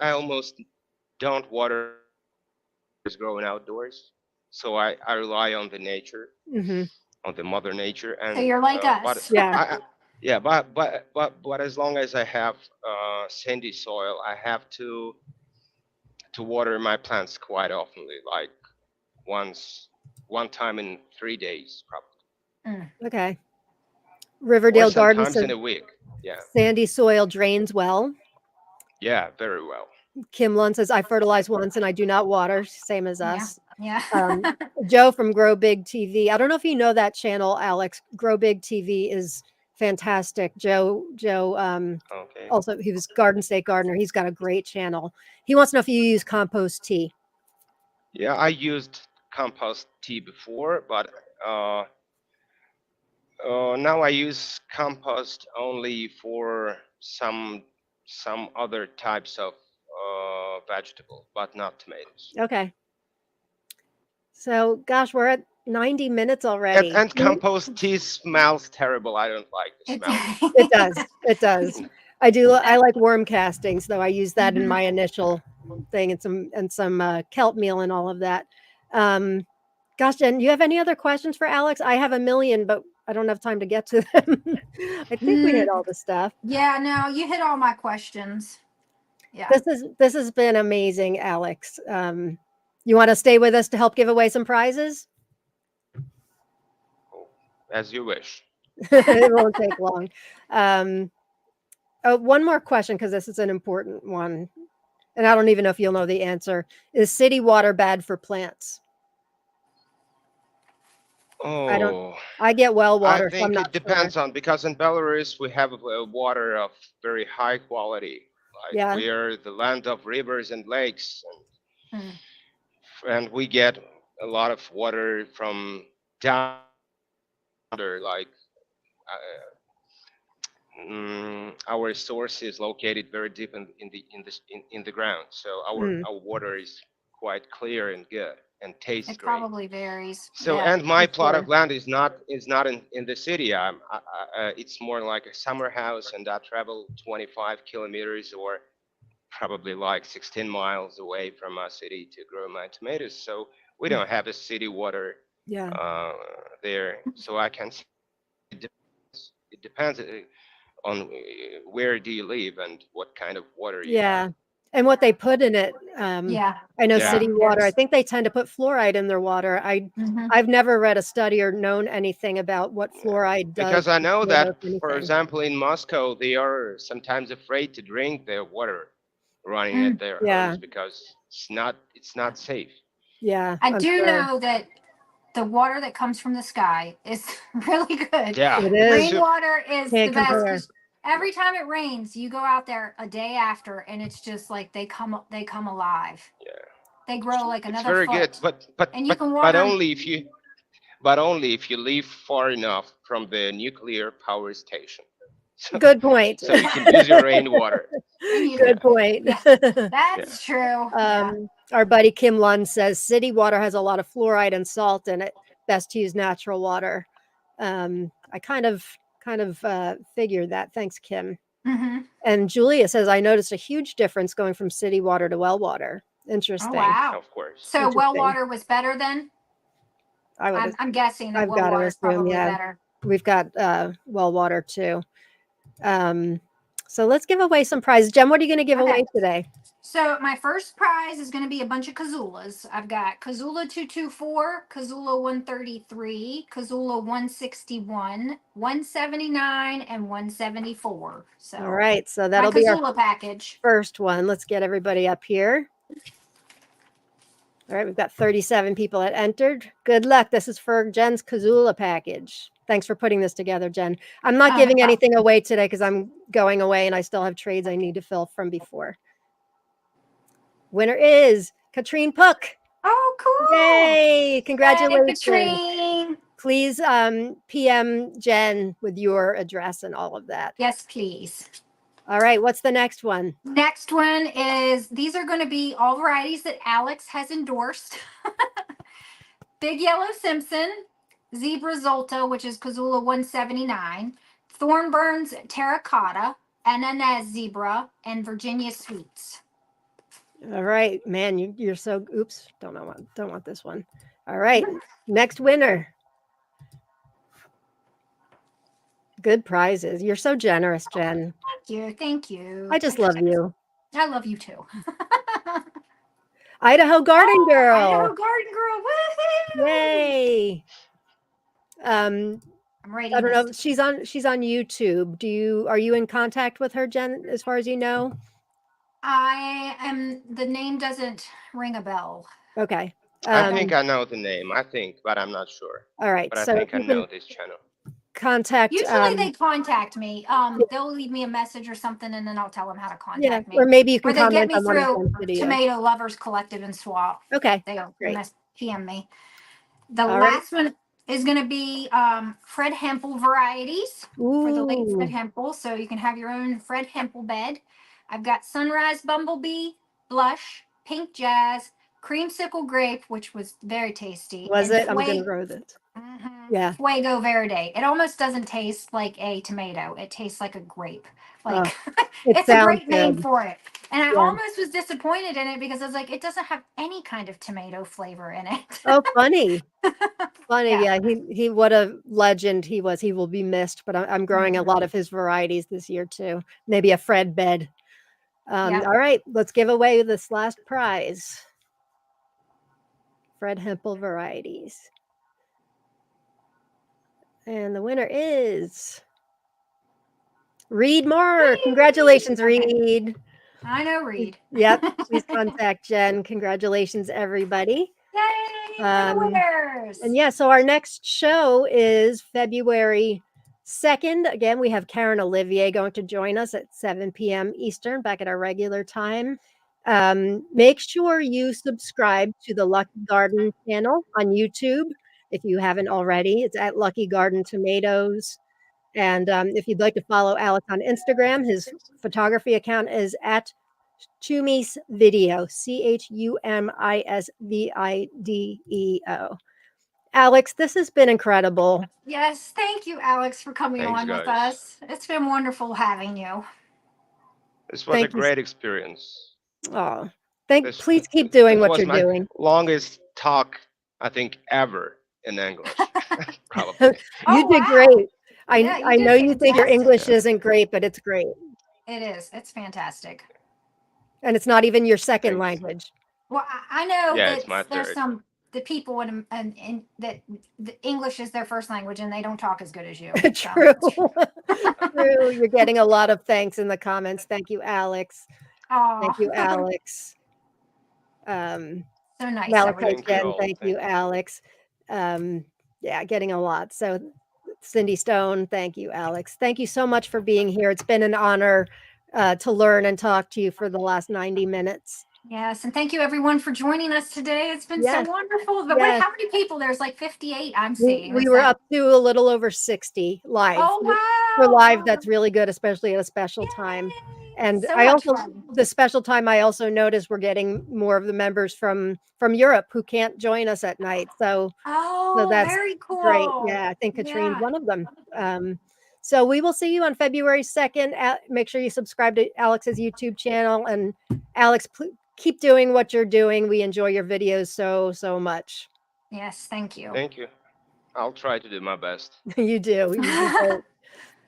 almost don't water is growing outdoors, so I rely on the nature, Hmm. on the mother nature, So and you're like but us. Yeah. yeah, but as long as I have sandy soil, I have to water my plants quite often, like once one time in 3 days, probably, Mm. Okay. or Riverdale Garden sometimes says in a week. Yeah, sandy soil drains well. yeah, very well. Kim Lund says I fertilize once and I do not water, same as Yeah. us. Yeah. Joe from Grow Big TV. I don't know if you know that channel, Alex. Grow Big TV is fantastic. Joe, Okay. also he was Garden State Gardener. He's got a great channel. He wants to know if you use compost tea. Yeah, I used compost tea before, but uh, now I use compost only for some other types of vegetable, but not tomatoes. Okay. So, gosh, we're at 90 minutes And, already. and compost tea smells terrible. I don't like the It, smell. It does. It does. I do. I like worm castings, though. I use that in Mhm. my initial thing, and some kelp meal and all of that. Um, Gosh, Jen, you have any other questions for Alex? I have a million, but I don't have time to get to them. I think we hit all the stuff. Yeah, no, you hit all my questions. Yeah. This has been amazing, Alex. You want to stay with us to help give away some prizes? As you wish. It won't take long. One more question, because this is an important one, and I don't even know if you'll know the answer. Is city water bad for plants? I don't. Oh, I get well I water, so I'm think not it sure. depends on because in Belarus we have water of very high quality. Like Yeah. we are the land of rivers and lakes, Hmm. and we get a lot of water from down under. Like our source is located very deep in the ground, so Mm, our water is quite clear and good and tastes It great. probably varies. So, Yeah. and my for plot sure. of land is not in the city. It's more like a summer house, and I travel 25 kilometers or probably like 16 miles away from my city to grow my tomatoes. So we don't have a city water Yeah. uh, there. So I can say it depends on where do you live and what kind of water you have. Yeah. And what they put in it, Yeah. I know Yeah, city water, I Varies. think they tend to put fluoride in their water. Hmm. I've never read a study or known anything about what yeah. fluoride does Because I to know tomatoes, that, for anything. example, in Moscow, they are sometimes afraid to drink the water running at Mm. their Yeah. homes because it's not safe. Yeah, I I'm do sure. know that the water that comes from the sky is really good. Yeah, It it's is. super. Rainwater is the Can't best compare. because every time it rains, you go out there a day after, and it's just like they come alive. Yeah, They grow like it's another very good, foot, but but and you but can but water them. only if you live far enough from the nuclear power station, so Good point. so you can use your rainwater. And you, Yeah, Good point. yeah, yeah. that's true. Yeah. Our buddy Kim Lund says city water has a lot of fluoride and salt in it. Best to use natural water. I kind of figured that. Thanks, Kim. Hmm. And Julia says I noticed a huge difference going from city water to well water. Oh Interesting. wow. Of course. So well Interesting. water was better then. I would. I'm guessing that I've well got to water is assume. probably Yeah, better. we've got well water too. Um, so let's give away some prizes. Jen, what are you going to give Okay. away today? So my first prize is going to be a bunch of Kazulas. I've got Kazula 224, Kazula 133, Kazula 161, 179, and 174. All So right, so my that'll be our Kazula package. first one. Let's get everybody up here. All right, we've got 37 people that entered. Good luck. This is for Jen's Kazula package. Thanks for putting this together, Jen. I'm not No giving problem. anything away today because I'm going away and I still have trades I need to fill from before. Winner is Katrine Puck. Oh, cool. Yay! Hey, Congratulations. Katrine. Please PM Jen with your address and all of that. Yes, please. All right, what's the next one? Next one is these are going to be all varieties that Alex has endorsed. Big Yellow Simpson, Zebra Zolta, which is Kazula 179, Thornburns Terracotta, Ananas Zebra, and Virginia Sweets. All right, man, you're so oops, don't want this one. All right, next winner. Good prizes. You're so generous, Jen. Thank you. Thank you. I just love you. I love you too. Idaho Garden Girl. Idaho Garden Girl. Woohoo! Yay. I'm I writing don't know. this. She's on YouTube. Are you in contact with her, Jen, as far as you know? I am, the name doesn't ring a bell. Okay. I think I know the name. I think, but I'm not sure. All right. But I So if think I you can know this channel. contact, Usually they contact me. They'll leave me a message or something, and then I'll tell them how to yeah, contact me. or maybe you Or can they get comment me on one of through Jen's videos. Tomato Lovers Collective and Swap. Okay, They'll great. PM me. The All right. last one is going to be Fred Hempel Varieties for the late Fred Ooh, Hempel. So you can have your own Fred Hempel bed. I've got Sunrise Bumblebee, Blush, Pink Jazz, Creamsicle Grape, which was very tasty. was and it? I'm gonna grow this. Yeah. Fuego Verde. It almost doesn't taste like a tomato. It tastes like a grape. Like It it's a sounds great name good. for it. And I Yeah. almost was disappointed in it because I was like, it doesn't have any kind of tomato flavor in it. Oh, funny. Funny. Yeah. Yeah. He what a legend he was. He will be missed, but I'm growing a lot of his varieties this year too. Maybe a Fred bed. Yep. All right, let's give away this last prize. Fred Hempel Varieties. And the winner is Reed Moore. Congratulations, Okay. Reed. I know Reed. Yep, please contact Jen. Congratulations, everybody. Yay for the winners. And yeah, so our next show is February 2nd. Again, we have Karen Olivier going to join us at 7 p.m. Eastern, back at our regular time. Make sure you subscribe to the Lucky Garden channel on YouTube if you haven't already. It's at Lucky Garden Tomatoes. And if you'd like to follow Alex on Instagram, his photography account is at Chumis Video, CHUMISVIDEO. Alex, this has been incredible. Yes, thank you, Alex, for coming Thanks, on with guys. us. It's been wonderful having you. This was a great experience. Oh, This- please keep doing This what was you're my doing. longest talk, I think, ever in English. Probably. You Oh, did wow. great. Yeah, you I did know you think your fantastic. English isn't great, but it's great. It is. It's fantastic. And it's not even your second Thanks. language. Well, I know Yeah, that it's my there's third. the people in that the English is their first language and they don't talk as good as you. True. True. You're getting a lot of thanks in the comments. Thank you, Alex. Oh, Thank you, Alex. So nice. Malachi Thank you Jen, all. thank you, Alex. Yeah, getting a lot. So Cindy Stone, thank you, Alex. Thank you so much for being here. It's been an honor to learn and talk to you for the last 90 minutes. Yes, and thank you everyone for joining us today. It's been Yes. so wonderful. But Yes. how many people? There's like 58 I'm seeing. We Is were that- up to a little over 60 live. Oh, wow. For live, that's really good, especially at a special time. Yay. And So I much also, fun. the special time, I also noticed we're getting more of the members from Europe who can't join us at night. So that's very cool. great. Yeah, I think Katrine's one of them. So we will see you on February 2nd. Make sure you subscribe to Alex's YouTube channel. And Alex, keep doing what you're doing. We enjoy your videos so much. Yes, thank you. Thank you. I'll try to do my best. You do. You do great.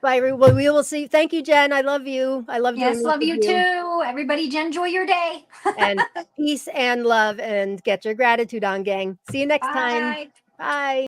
Bye. Well, we will see. Thank you, Jen. I love you. I love doing Yes, this love with you too. Everybody, enjoy your day. And peace and love, and get your gratitude on, gang. See you next time. Bye. Bye.